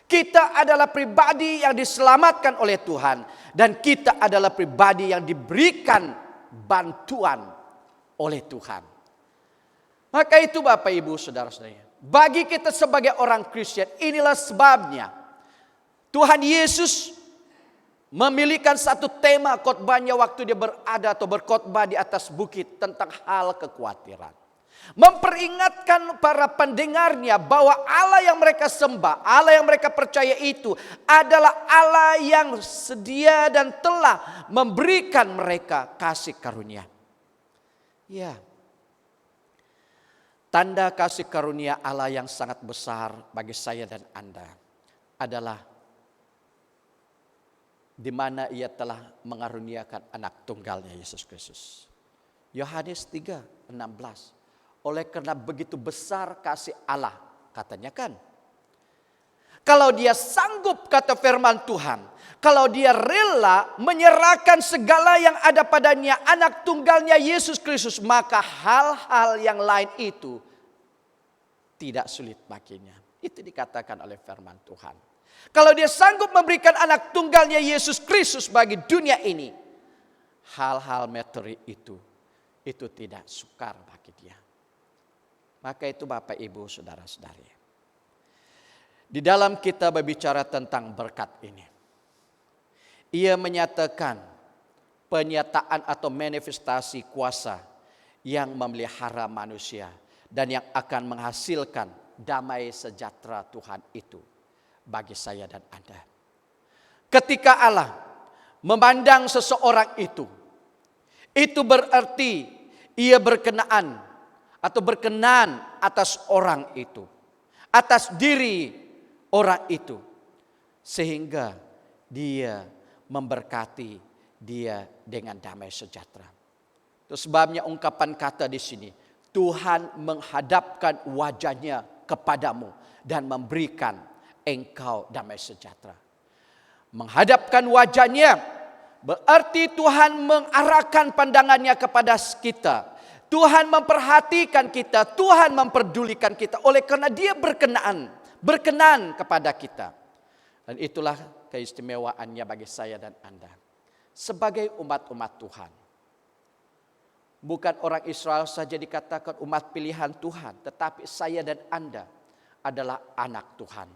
Kita adalah pribadi yang diselamatkan oleh Tuhan. Dan kita adalah pribadi yang diberikan bantuan oleh Tuhan. Maka itu Bapak Ibu Saudara-saudara, bagi kita sebagai orang Kristen, inilah sebabnya Tuhan Yesus memilihkan satu tema khotbahnya waktu Dia berada atau berkhotbah di atas bukit tentang hal kekhawatiran. Memperingatkan para pendengarnya bahwa Allah yang mereka sembah, Allah yang mereka percaya itu adalah Allah yang sedia dan telah memberikan mereka kasih karunia. Ya, tanda kasih karunia Allah yang sangat besar bagi saya dan Anda adalah di mana Ia telah mengaruniakan anak tunggalnya Yesus Kristus. Yohanes 3:16. Oleh karena begitu besar kasih Allah, katanya kan. Kalau Dia sanggup, kata firman Tuhan, kalau Dia rela menyerahkan segala yang ada padanya, anak tunggalnya Yesus Kristus, maka hal-hal yang lain itu tidak sulit baginya. Itu dikatakan oleh firman Tuhan. Kalau Dia sanggup memberikan anak tunggalnya Yesus Kristus bagi dunia ini, hal-hal materi itu tidak sukar bagi Dia. Maka itu Bapak Ibu Saudara-saudari, di dalam kita berbicara tentang berkat ini, Ia menyatakan penyataan atau manifestasi kuasa yang memelihara manusia dan yang akan menghasilkan damai sejahtera Tuhan itu bagi saya dan Anda. Ketika Allah memandang seseorang itu berarti Ia berkenan atau berkenan atas orang itu, atas diri orang itu, sehingga Dia memberkati dia dengan damai sejahtera. Itu sebabnya ungkapan kata di sini, Tuhan menghadapkan wajah-Nya kepadamu dan memberikan engkau damai sejahtera. Menghadapkan wajah-Nya berarti Tuhan mengarahkan pandangannya kepada kita. Tuhan memperhatikan kita, Tuhan memperdulikan kita oleh karena Dia berkenan kepada kita. Dan itulah keistimewaannya bagi saya dan Anda. Sebagai umat-umat Tuhan. Bukan orang Israel saja dikatakan umat pilihan Tuhan, tetapi saya dan Anda adalah anak Tuhan.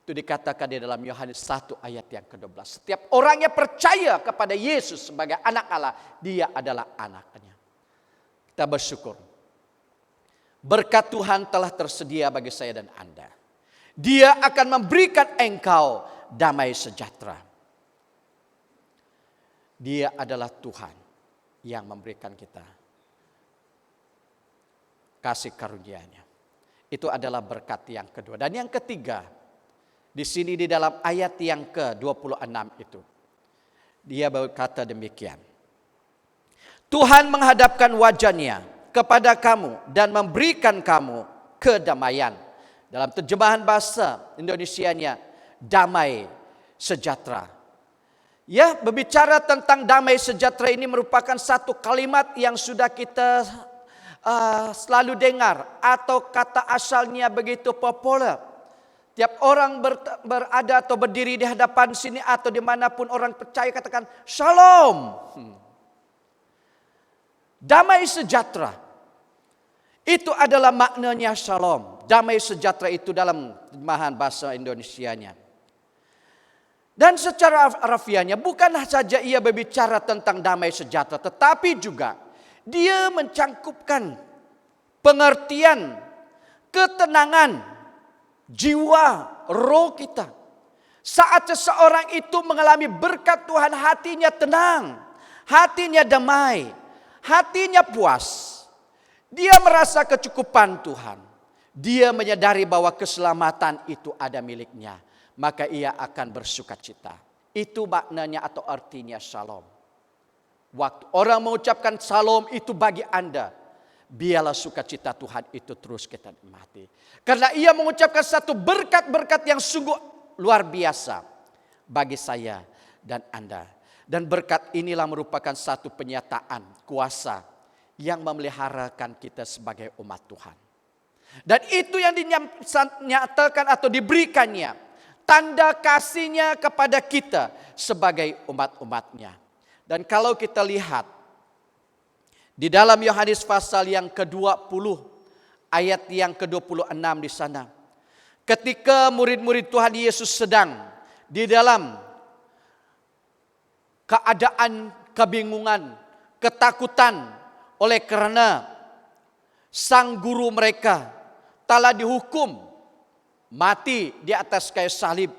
Itu dikatakan di dalam Yohanes 1 ayat yang ke-12. Setiap orang yang percaya kepada Yesus sebagai anak Allah, dia adalah anaknya. Kita bersyukur. Berkat Tuhan telah tersedia bagi saya dan Anda. Dia akan memberikan engkau damai sejahtera. Dia adalah Tuhan yang memberikan kita kasih karunia-Nya. Itu adalah berkat yang kedua. Dan yang ketiga, di sini di dalam ayat yang ke-26 itu, dia berkata demikian. Tuhan menghadapkan wajah-Nya kepada kamu dan memberikan kamu kedamaian. Dalam terjemahan bahasa Indonesianya, damai sejahtera. Ya, berbicara tentang damai sejahtera ini merupakan satu kalimat yang sudah kita selalu dengar, atau kata asalnya begitu populer. Tiap orang berada atau berdiri di hadapan sini atau dimanapun orang percaya katakan shalom. Damai sejahtera. Itu adalah maknanya shalom. Damai sejahtera itu dalam terjemahan bahasa Indonesianya. Dan secara harfiahnya bukan saja ia berbicara tentang damai sejahtera, tetapi juga dia mencangkupkan pengertian ketenangan jiwa, roh kita. Saat seseorang itu mengalami berkat Tuhan, hatinya tenang, hatinya damai, hatinya puas. Dia merasa kecukupan Tuhan. Dia menyadari bahwa keselamatan itu ada miliknya. Maka ia akan bersukacita. Itu maknanya atau artinya shalom. Waktu orang mengucapkan shalom itu bagi Anda, biarlah sukacita Tuhan itu terus kita nikmati. Karena ia mengucapkan satu berkat-berkat yang sungguh luar biasa bagi saya dan Anda. Dan berkat inilah merupakan satu penyataan kuasa yang memeliharakan kita sebagai umat Tuhan. Dan itu yang dinyatakan atau diberikannya. Tanda kasih-Nya kepada kita sebagai umat-umat-Nya. Dan kalau kita lihat di dalam Yohanes pasal yang ke-20 ayat yang ke-26 di sana. Ketika murid-murid Tuhan Yesus sedang di dalam keadaan kebingungan, ketakutan oleh karena sang guru mereka telah dihukum mati di atas kayu salib.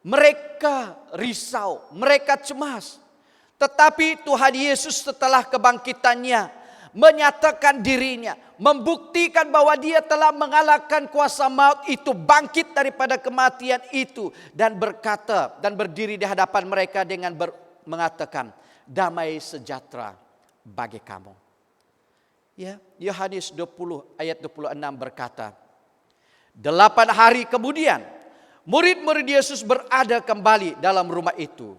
Mereka risau, mereka cemas. Tetapi Tuhan Yesus setelah kebangkitannya menyatakan dirinya, membuktikan bahwa dia telah mengalahkan kuasa maut itu, bangkit daripada kematian itu, dan berkata dan berdiri di hadapan mereka dengan mengatakan, damai sejahtera bagi kamu. Ya, Yohanes 20 ayat 26 berkata, 8 hari kemudian, murid-murid Yesus berada kembali dalam rumah itu.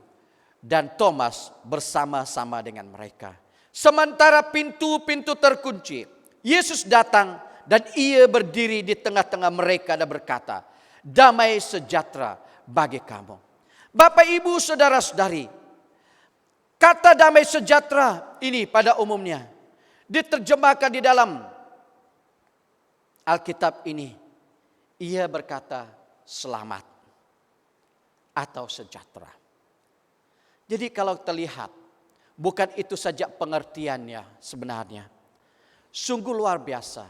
Dan Thomas bersama-sama dengan mereka. Sementara pintu-pintu terkunci, Yesus datang dan ia berdiri di tengah-tengah mereka dan berkata, damai sejahtera bagi kamu. Bapak, Ibu, Saudara-saudari, kata damai sejahtera ini pada umumnya diterjemahkan di dalam Alkitab ini. Ia berkata selamat atau sejahtera. Jadi kalau terlihat, bukan itu saja pengertiannya sebenarnya. Sungguh luar biasa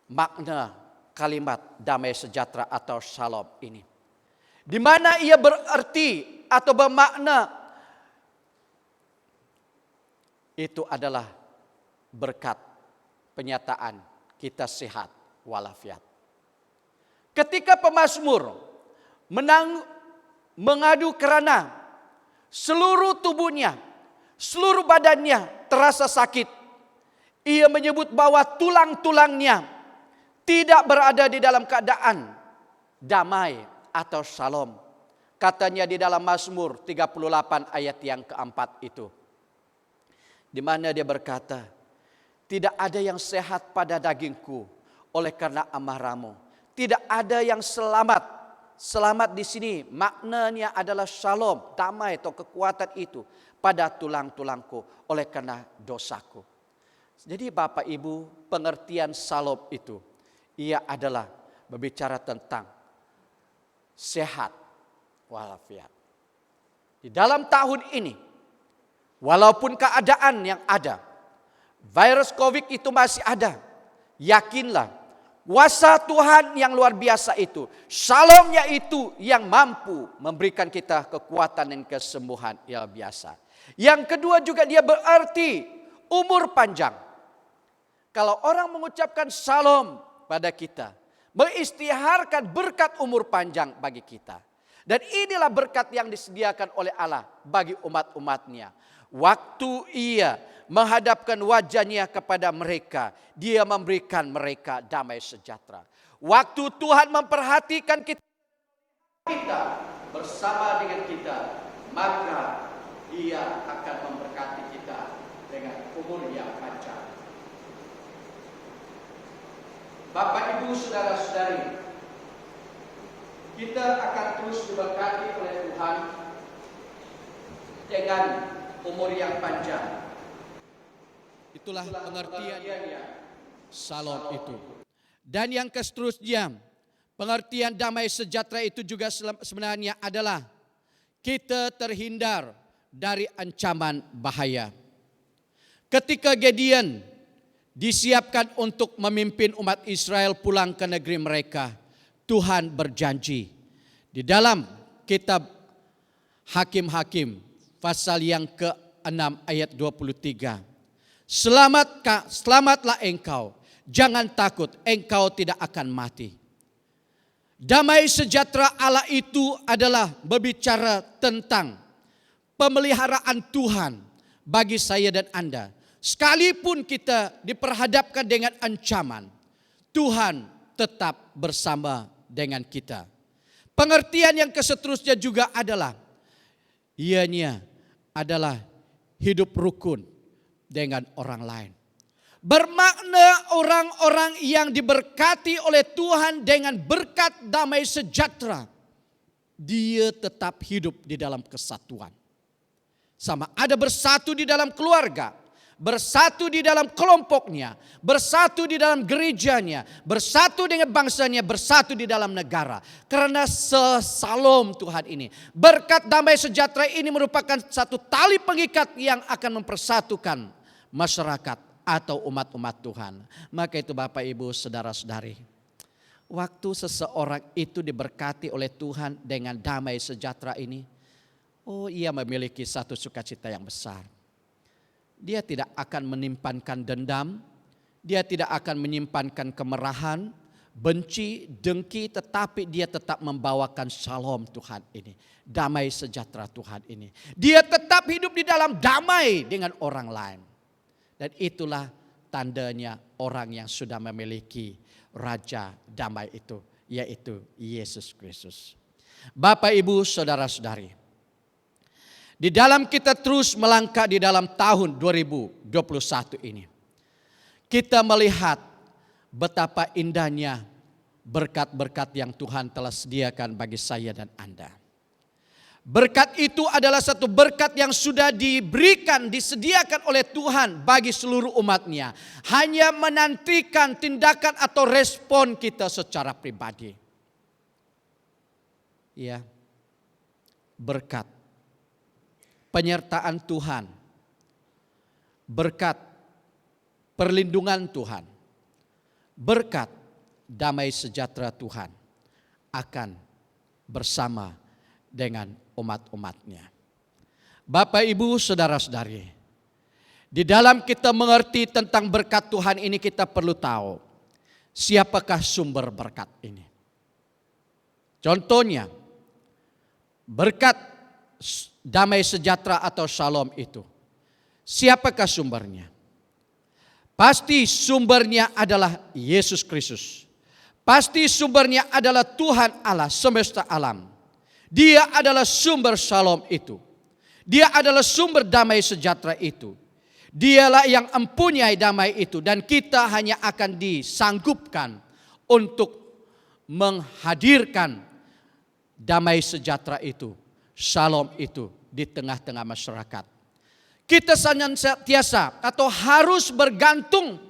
makna kalimat damai sejahtera atau shalom ini. Di mana ia berarti atau bermakna itu adalah berkat penyataan kita sehat walafiat. Ketika pemazmur mengadu kerana seluruh tubuhnya, seluruh badannya terasa sakit. Ia menyebut bahwa tulang-tulangnya tidak berada di dalam keadaan damai atau shalom. Katanya di dalam Mazmur 38 ayat yang keempat itu. Di mana dia berkata, tidak ada yang sehat pada dagingku oleh karena amarahmu. Tidak ada yang selamat. Selamat di sini maknanya adalah shalom, damai atau kekuatan itu pada tulang-tulangku oleh karena dosaku. Jadi Bapak Ibu, pengertian shalom itu ia adalah berbicara tentang sehat walafiat. Di dalam tahun ini, walaupun keadaan yang ada, virus COVID itu masih ada, yakinlah Kuasa Tuhan yang luar biasa itu, Shalom-Nya itu yang mampu memberikan kita kekuatan dan kesembuhan yang biasa. Yang kedua juga dia berarti umur panjang. Kalau orang mengucapkan Shalom pada kita, mengistiharkan berkat umur panjang bagi kita. Dan inilah berkat yang disediakan oleh Allah bagi umat-umatnya. Waktu ia menghadapkan wajahnya kepada mereka, dia memberikan mereka damai sejahtera. Waktu Tuhan memperhatikan kita bersama dengan kita, maka dia akan memberkati kita dengan umur yang panjang. Bapak, Ibu, saudara-saudari, kita akan terus diberkati oleh Tuhan dengan umur yang panjang. Itulah pengertiannya Shalom itu. Dan yang seterusnya, pengertian damai sejahtera itu juga sebenarnya adalah kita terhindar dari ancaman bahaya. Ketika Gideon disiapkan untuk memimpin umat Israel pulang ke negeri mereka, Tuhan berjanji di dalam kitab Hakim-Hakim pasal yang ke-6 ayat 23. Selamatlah engkau, jangan takut, engkau tidak akan mati. Damai sejahtera Allah itu adalah berbicara tentang pemeliharaan Tuhan bagi saya dan Anda. Sekalipun kita diperhadapkan dengan ancaman, Tuhan tetap bersama dengan kita. Pengertian yang seterusnya juga adalah, ianya adalah hidup rukun dengan orang lain. Bermakna orang-orang yang diberkati oleh Tuhan dengan berkat damai sejahtera, dia tetap hidup di dalam kesatuan. Sama ada bersatu di dalam keluarga, bersatu di dalam kelompoknya, bersatu di dalam gerejanya, bersatu dengan bangsanya, bersatu di dalam negara. Karena sesalom Tuhan ini, berkat damai sejahtera ini merupakan satu tali pengikat yang akan mempersatukan masyarakat atau umat-umat Tuhan. Maka itu Bapak, Ibu, saudara-saudari, waktu seseorang itu diberkati oleh Tuhan dengan damai sejahtera ini, ia memiliki satu sukacita yang besar. Dia tidak akan menyimpankan dendam, dia tidak akan menyimpankan kemarahan, benci, dengki, tetapi dia tetap membawakan shalom Tuhan ini, damai sejahtera Tuhan ini. Dia tetap hidup di dalam damai dengan orang lain. Dan itulah tandanya orang yang sudah memiliki Raja damai itu, yaitu Yesus Kristus. Bapak, Ibu, saudara-saudari, di dalam kita terus melangkah di dalam tahun 2021 ini, kita melihat betapa indahnya berkat-berkat yang Tuhan telah sediakan bagi saya dan Anda. Berkat itu adalah satu berkat yang sudah diberikan, disediakan oleh Tuhan bagi seluruh umatnya. Hanya menantikan tindakan atau respon kita secara pribadi. Ya, berkat penyertaan Tuhan, berkat perlindungan Tuhan, berkat damai sejahtera Tuhan akan bersama dengan umat-umatnya. Bapak, Ibu, saudara-saudari, di dalam kita mengerti tentang berkat Tuhan ini, kita perlu tahu siapakah sumber berkat ini. Contohnya, berkat damai sejahtera atau shalom itu, siapakah sumbernya? Pasti sumbernya adalah Yesus Kristus. Pasti sumbernya adalah Tuhan Allah semesta alam. Dia adalah sumber shalom itu. Dia adalah sumber damai sejahtera itu. Dialah yang mempunyai damai itu. Dan kita hanya akan disanggupkan untuk menghadirkan damai sejahtera itu, shalom itu di tengah-tengah masyarakat. Kita senantiasa atau harus bergantung,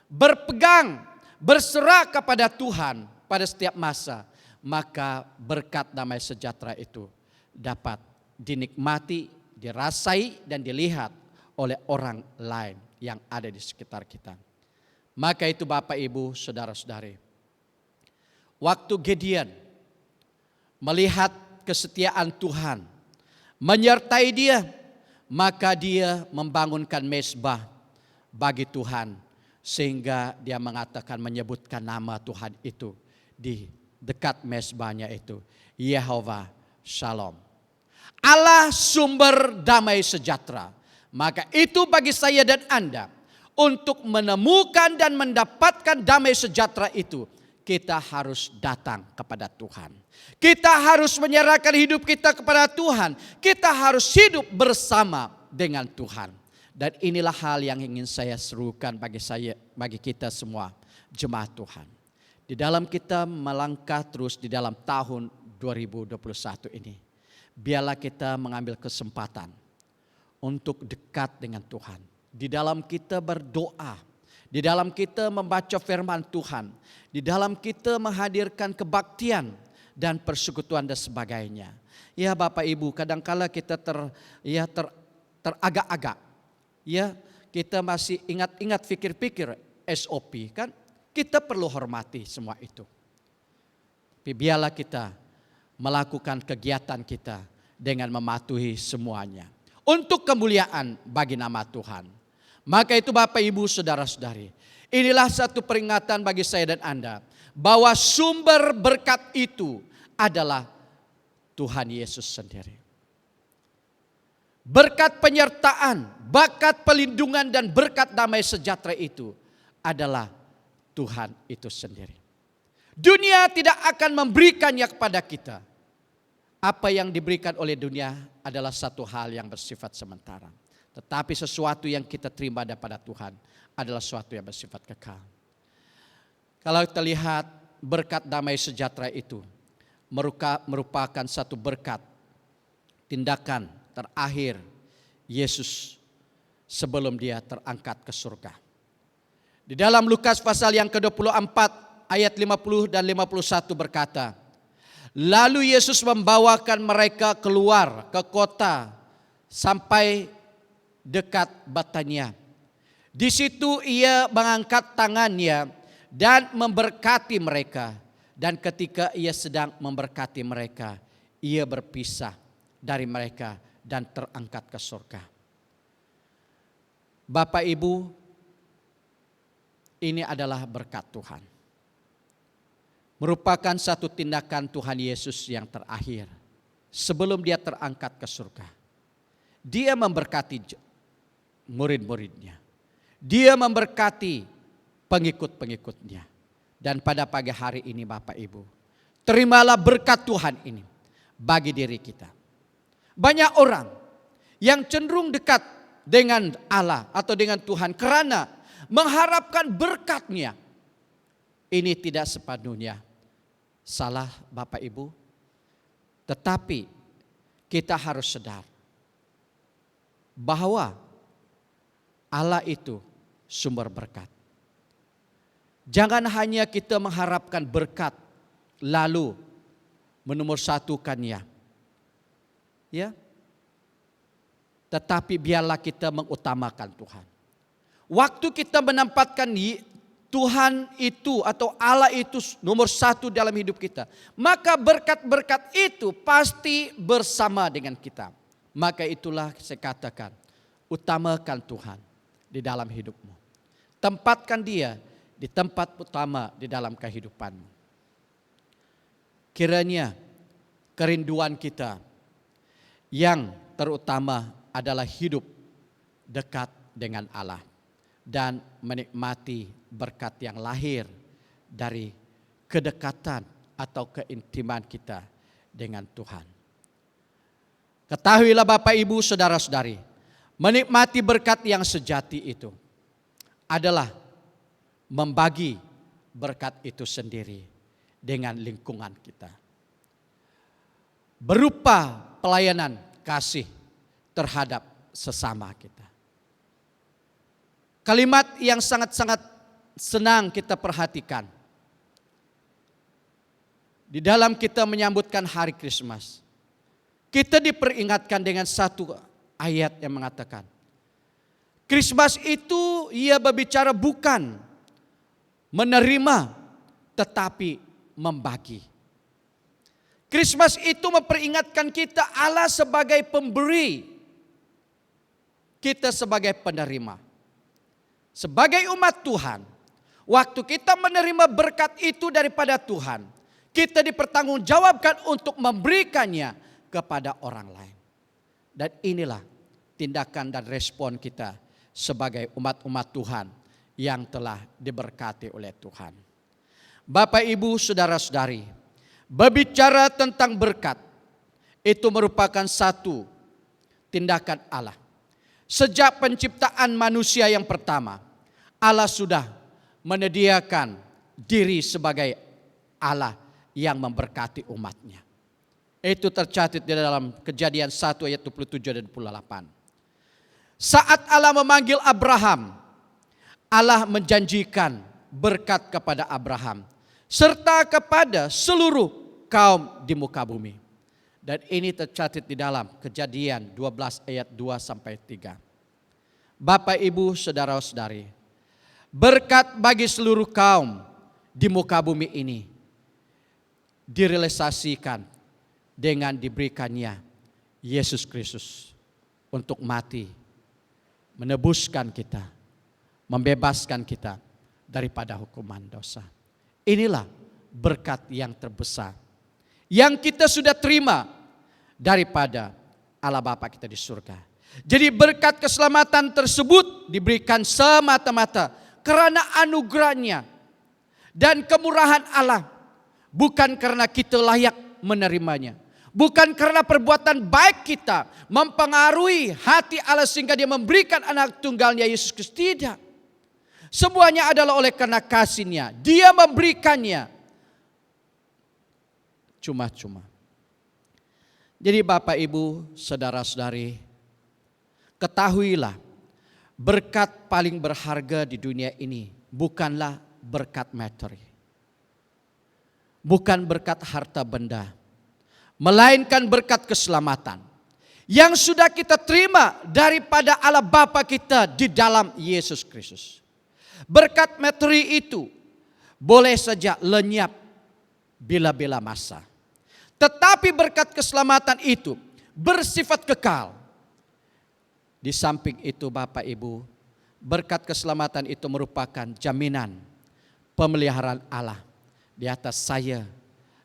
berpegang, berserah kepada Tuhan pada setiap masa. Maka berkat damai sejahtera itu dapat dinikmati, dirasai dan dilihat oleh orang lain yang ada di sekitar kita. Maka itu Bapak, Ibu, saudara-saudari, waktu Gideon melihat kesetiaan Tuhan menyertai dia, maka dia membangunkan mezbah bagi Tuhan, sehingga dia mengatakan, menyebutkan nama Tuhan itu di dekat mezbahnya itu, Yehova Shalom, Allah sumber damai sejahtera. Maka itu bagi saya dan Anda, untuk menemukan dan mendapatkan damai sejahtera itu, kita harus datang kepada Tuhan. Kita harus menyerahkan hidup kita kepada Tuhan. Kita harus hidup bersama dengan Tuhan. Dan inilah hal yang ingin saya serukan bagi kita semua jemaat Tuhan. Di dalam kita melangkah terus di dalam tahun 2021 ini, biarlah kita mengambil kesempatan untuk dekat dengan Tuhan. Di dalam kita berdoa, di dalam kita membaca firman Tuhan, di dalam kita menghadirkan kebaktian dan persekutuan dan sebagainya. Ya Bapak Ibu, kadangkala kita teragak-agak. Ya, kita masih ingat-ingat pikir-pikir SOP kan? Kita perlu hormati semua itu. Tapi biarlah kita melakukan kegiatan kita dengan mematuhi semuanya, untuk kemuliaan bagi nama Tuhan. Maka itu Bapak Ibu saudara-saudari, inilah satu peringatan bagi saya dan Anda, bahwa sumber berkat itu adalah Tuhan Yesus sendiri. Berkat penyertaan, berkat pelindungan dan berkat damai sejahtera itu adalah Tuhan itu sendiri. Dunia tidak akan memberikannya kepada kita. Apa yang diberikan oleh dunia adalah satu hal yang bersifat sementara. Tetapi sesuatu yang kita terima daripada Tuhan adalah sesuatu yang bersifat kekal. Kalau kita lihat berkat damai sejahtera itu merupakan satu berkat tindakan terakhir Yesus sebelum dia terangkat ke surga. Di dalam Lukas pasal yang ke-24 ayat 50 dan 51 berkata, lalu Yesus membawakan mereka keluar ke kota sampai dekat Betania. Di situ ia mengangkat tangannya dan memberkati mereka. Dan ketika ia sedang memberkati mereka, ia berpisah dari mereka dan terangkat ke surga. Bapak Ibu, ini adalah berkat Tuhan. Merupakan satu tindakan Tuhan Yesus yang terakhir sebelum dia terangkat ke surga. Dia memberkati murid-muridnya. Dia memberkati pengikut-pengikutnya. Dan pada pagi hari ini Bapak Ibu, terimalah berkat Tuhan ini bagi diri kita. Banyak orang yang cenderung dekat dengan Allah atau dengan Tuhan karena mengharapkan berkat-Nya. Ini tidak sepenuhnya salah Bapak Ibu. Tetapi kita harus sadar bahwa Allah itu sumber berkat. Jangan hanya kita mengharapkan berkat lalu menomorsatukannya. Ya. Tetapi biarlah kita mengutamakan Tuhan. Waktu kita menempatkan Tuhan itu atau Allah itu nomor satu dalam hidup kita, maka berkat-berkat itu pasti bersama dengan kita. Maka itulah saya katakan, utamakan Tuhan di dalam hidupmu. Tempatkan Dia di tempat utama di dalam kehidupanmu. Kiranya kerinduan kita yang terutama adalah hidup dekat dengan Allah dan menikmati berkat yang lahir dari kedekatan atau keintiman kita dengan Tuhan. Ketahuilah Bapak Ibu saudara-saudari, menikmati berkat yang sejati itu adalah membagi berkat itu sendiri dengan lingkungan kita. Berupa pelayanan kasih terhadap sesama kita. Kalimat yang sangat-sangat senang kita perhatikan. Di dalam kita menyambutkan hari Krismas, kita diperingatkan dengan satu ayat yang mengatakan, Krismas itu ia berbicara bukan menerima tetapi membagi. Christmas itu memperingatkan kita Allah sebagai pemberi, kita sebagai penerima. Sebagai umat Tuhan, waktu kita menerima berkat itu daripada Tuhan, kita dipertanggungjawabkan untuk memberikannya kepada orang lain. Dan inilah tindakan dan respon kita sebagai umat-umat Tuhan yang telah diberkati oleh Tuhan. Bapak, Ibu, saudara-saudari, berbicara tentang berkat itu merupakan satu tindakan Allah. Sejak penciptaan manusia yang pertama, Allah sudah menyediakan diri sebagai Allah yang memberkati umatnya. Itu tercatat di dalam Kejadian 1 ayat 27 dan 28. Saat Allah memanggil Abraham, Allah menjanjikan berkat kepada Abraham serta kepada seluruh kaum di muka bumi. Dan ini tercatat di dalam Kejadian 12 ayat 2 sampai 3. Bapak, Ibu, saudara-saudari, berkat bagi seluruh kaum di muka bumi ini direalisasikan dengan diberikannya Yesus Kristus untuk mati, menebuskan kita, membebaskan kita daripada hukuman dosa. Inilah berkat yang terbesar yang kita sudah terima daripada Allah Bapa kita di surga. Jadi berkat keselamatan tersebut diberikan semata-mata karena anugerahnya dan kemurahan Allah, bukan karena kita layak menerimanya, bukan karena perbuatan baik kita mempengaruhi hati Allah sehingga Dia memberikan anak tunggalnya Yesus Kristus. Tidak. Semuanya adalah oleh karena kasih-Nya. Dia memberikannya cuma-cuma. Jadi Bapak, Ibu, saudara-saudari, ketahuilah berkat paling berharga di dunia ini bukanlah berkat materi, bukan berkat harta benda, melainkan berkat keselamatan yang sudah kita terima daripada Allah Bapa kita di dalam Yesus Kristus. Berkat materi itu boleh saja lenyap bila-bila masa, tetapi berkat keselamatan itu bersifat kekal. Di samping itu Bapak, Ibu, berkat keselamatan itu merupakan jaminan pemeliharaan Allah di atas saya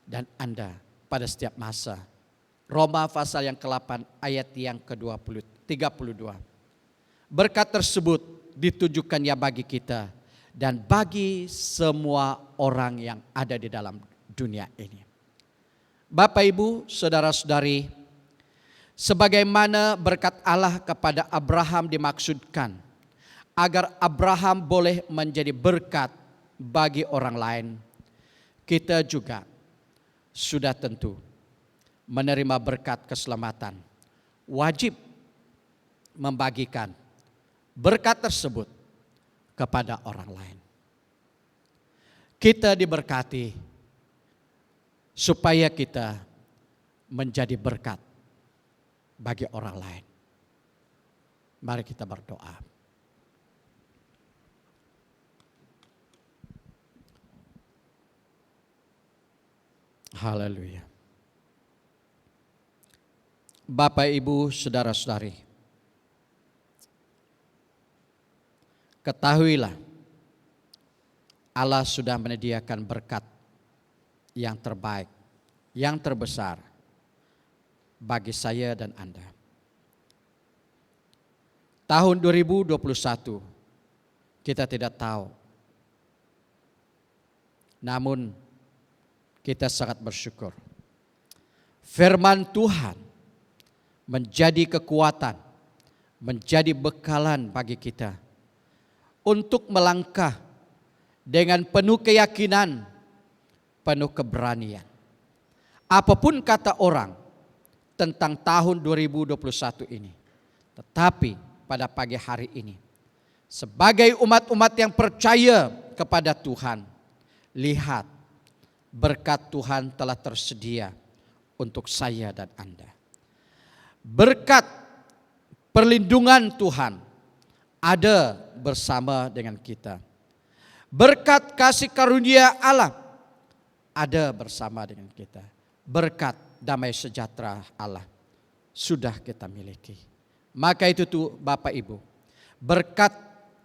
dan Anda pada setiap masa. Roma pasal yang ke-8 ayat yang ke-32. Berkat tersebut ditujukannya bagi kita dan bagi semua orang yang ada di dalam dunia ini. Bapak, Ibu, saudara-saudari, sebagaimana berkat Allah kepada Abraham dimaksudkan agar Abraham boleh menjadi berkat bagi orang lain, kita juga sudah tentu menerima berkat keselamatan, wajib membagikan berkat tersebut kepada orang lain. Kita diberkati supaya kita menjadi berkat bagi orang lain. Mari kita berdoa. Haleluya. Bapak, Ibu, saudara-saudari, ketahuilah Allah sudah menyediakan berkat yang terbaik, yang terbesar bagi saya dan Anda. Tahun 2021 kita tidak tahu, namun kita sangat bersyukur. Firman Tuhan menjadi kekuatan, menjadi bekalan bagi kita untuk melangkah dengan penuh keyakinan, penuh keberanian. Apapun kata orang tentang tahun 2021 ini, tetapi pada pagi hari ini, sebagai umat-umat yang percaya kepada Tuhan, lihat berkat Tuhan telah tersedia untuk saya dan Anda. Berkat perlindungan Tuhan ada bersama dengan kita. Berkat kasih karunia Allah ada bersama dengan kita. Berkat damai sejahtera Allah sudah kita miliki. Maka itu tuh Bapak Ibu, berkat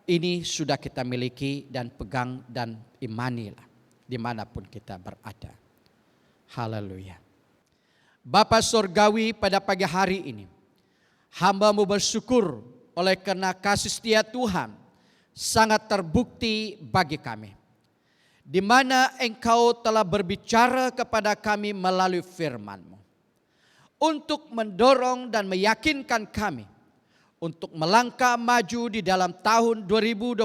ini sudah kita miliki dan pegang dan imanilah dimanapun kita berada. Haleluya. Bapa Surgawi, pada pagi hari ini hamba-Mu bersyukur oleh karena kasih setia Tuhan sangat terbukti bagi kami, di mana Engkau telah berbicara kepada kami melalui firman-Mu untuk mendorong dan meyakinkan kami untuk melangkah maju di dalam tahun 2021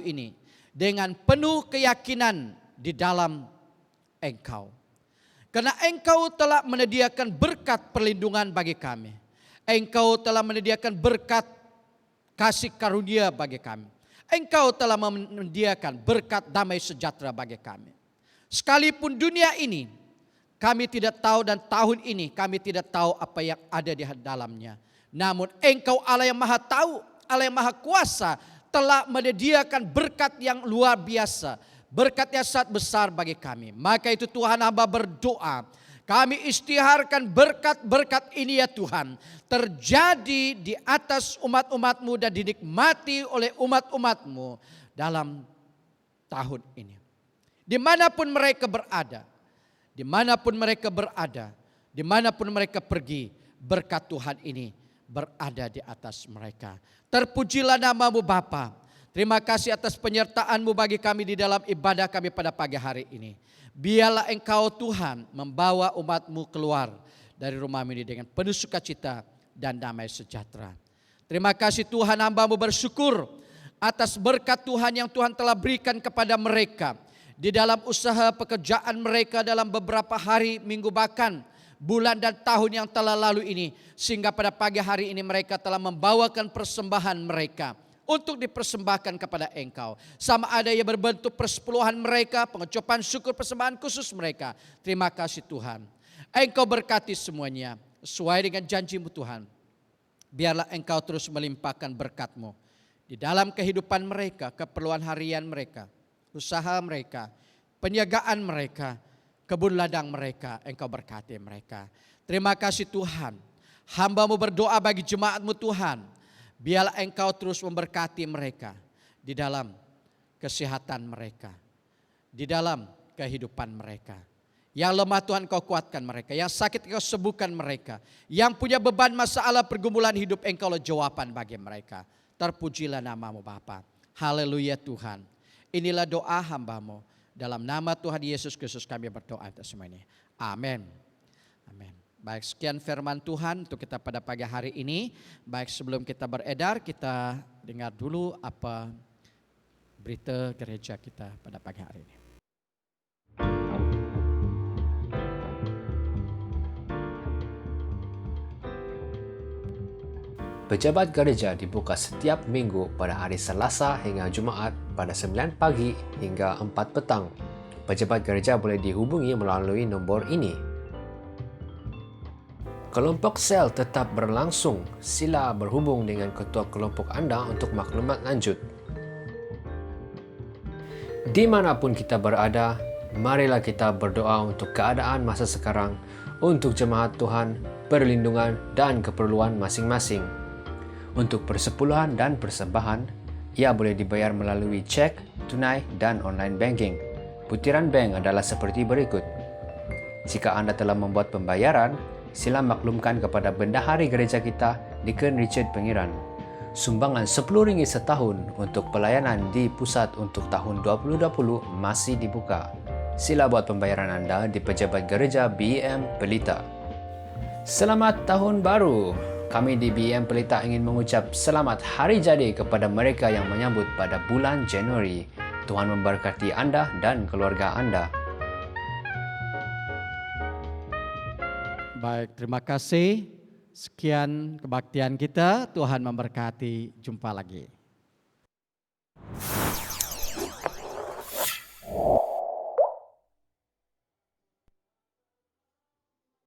ini dengan penuh keyakinan di dalam Engkau. Karena Engkau telah menyediakan berkat perlindungan bagi kami. Engkau telah menyediakan berkat kasih karunia bagi kami. Engkau telah menyediakan berkat damai sejahtera bagi kami. Sekalipun dunia ini kami tidak tahu, dan tahun ini kami tidak tahu apa yang ada di dalamnya. Namun Engkau Allah yang maha tahu, Allah yang maha kuasa telah menyediakan berkat yang luar biasa. Berkat yang sangat besar bagi kami. Maka itu Tuhan, hamba berdoa, kami isytiharkan berkat-berkat ini ya Tuhan, terjadi di atas umat-umat-Mu dan dinikmati oleh umat-umat-Mu dalam tahun ini. Dimanapun mereka berada, dimanapun mereka berada, dimanapun mereka pergi, berkat Tuhan ini berada di atas mereka. Terpujilah nama-Mu Bapa. Terima kasih atas penyertaan-Mu bagi kami di dalam ibadah kami pada pagi hari ini. Biarlah Engkau Tuhan membawa umat-Mu keluar dari rumah ini dengan penuh sukacita dan damai sejahtera. Terima kasih Tuhan, hamba-Mu bersyukur atas berkat Tuhan yang Tuhan telah berikan kepada mereka di dalam usaha pekerjaan mereka dalam beberapa hari, minggu, bahkan bulan dan tahun yang telah lalu ini. Sehingga pada pagi hari ini mereka telah membawakan persembahan mereka untuk dipersembahkan kepada Engkau. Sama ada yang berbentuk persepuluhan mereka, pengucapan syukur, persembahan khusus mereka. Terima kasih Tuhan. Engkau berkati semuanya sesuai dengan janji-Mu Tuhan. Biarlah Engkau terus melimpahkan berkat-Mu di dalam kehidupan mereka, keperluan harian mereka, usaha mereka, penjagaan mereka, kebun ladang mereka. Engkau berkati mereka. Terima kasih Tuhan. Hamba-Mu berdoa bagi jemaat-Mu Tuhan. Biarlah Engkau terus memberkati mereka di dalam kesehatan mereka, di dalam kehidupan mereka. Yang lemah Tuhan Kau kuatkan mereka, yang sakit Kau sembuhkan mereka, yang punya beban masalah pergumulan hidup Engkau jawaban bagi mereka. Terpujilah nama-Mu Bapa. Haleluya Tuhan. Inilah doa hamba-Mu. Dalam nama Tuhan Yesus Kristus kami berdoa atas semua ini. Amin. Amin. Baik, sekian firman Tuhan untuk kita pada pagi hari ini. Baik, sebelum kita beredar, kita dengar dulu apa berita gereja kita pada pagi hari ini. Pejabat gereja dibuka setiap minggu pada hari Selasa hingga Jumaat pada 9 pagi hingga 4 petang. Pejabat gereja boleh dihubungi melalui nombor ini. Kelompok sel tetap berlangsung. Sila berhubung dengan ketua kelompok anda untuk maklumat lanjut. Dimanapun kita berada, marilah kita berdoa untuk keadaan masa sekarang, untuk jemaat Tuhan, perlindungan dan keperluan masing-masing. Untuk persepuluhan dan persembahan, ia boleh dibayar melalui cek, tunai dan online banking. Butiran bank adalah seperti berikut. Jika anda telah membuat pembayaran, sila maklumkan kepada bendahari gereja kita, Deacon Richard Pengiran. Sumbangan RM10 setahun untuk pelayanan di pusat untuk tahun 2020 masih dibuka. Sila buat pembayaran anda di pejabat gereja BEM Pelita. Selamat Tahun Baru! Kami di BEM Pelita ingin mengucap selamat hari jadi kepada mereka yang menyambut pada bulan Januari. Tuhan memberkati anda dan keluarga anda. Baik, terima kasih. Sekian kebaktian kita. Tuhan memberkati. Jumpa lagi.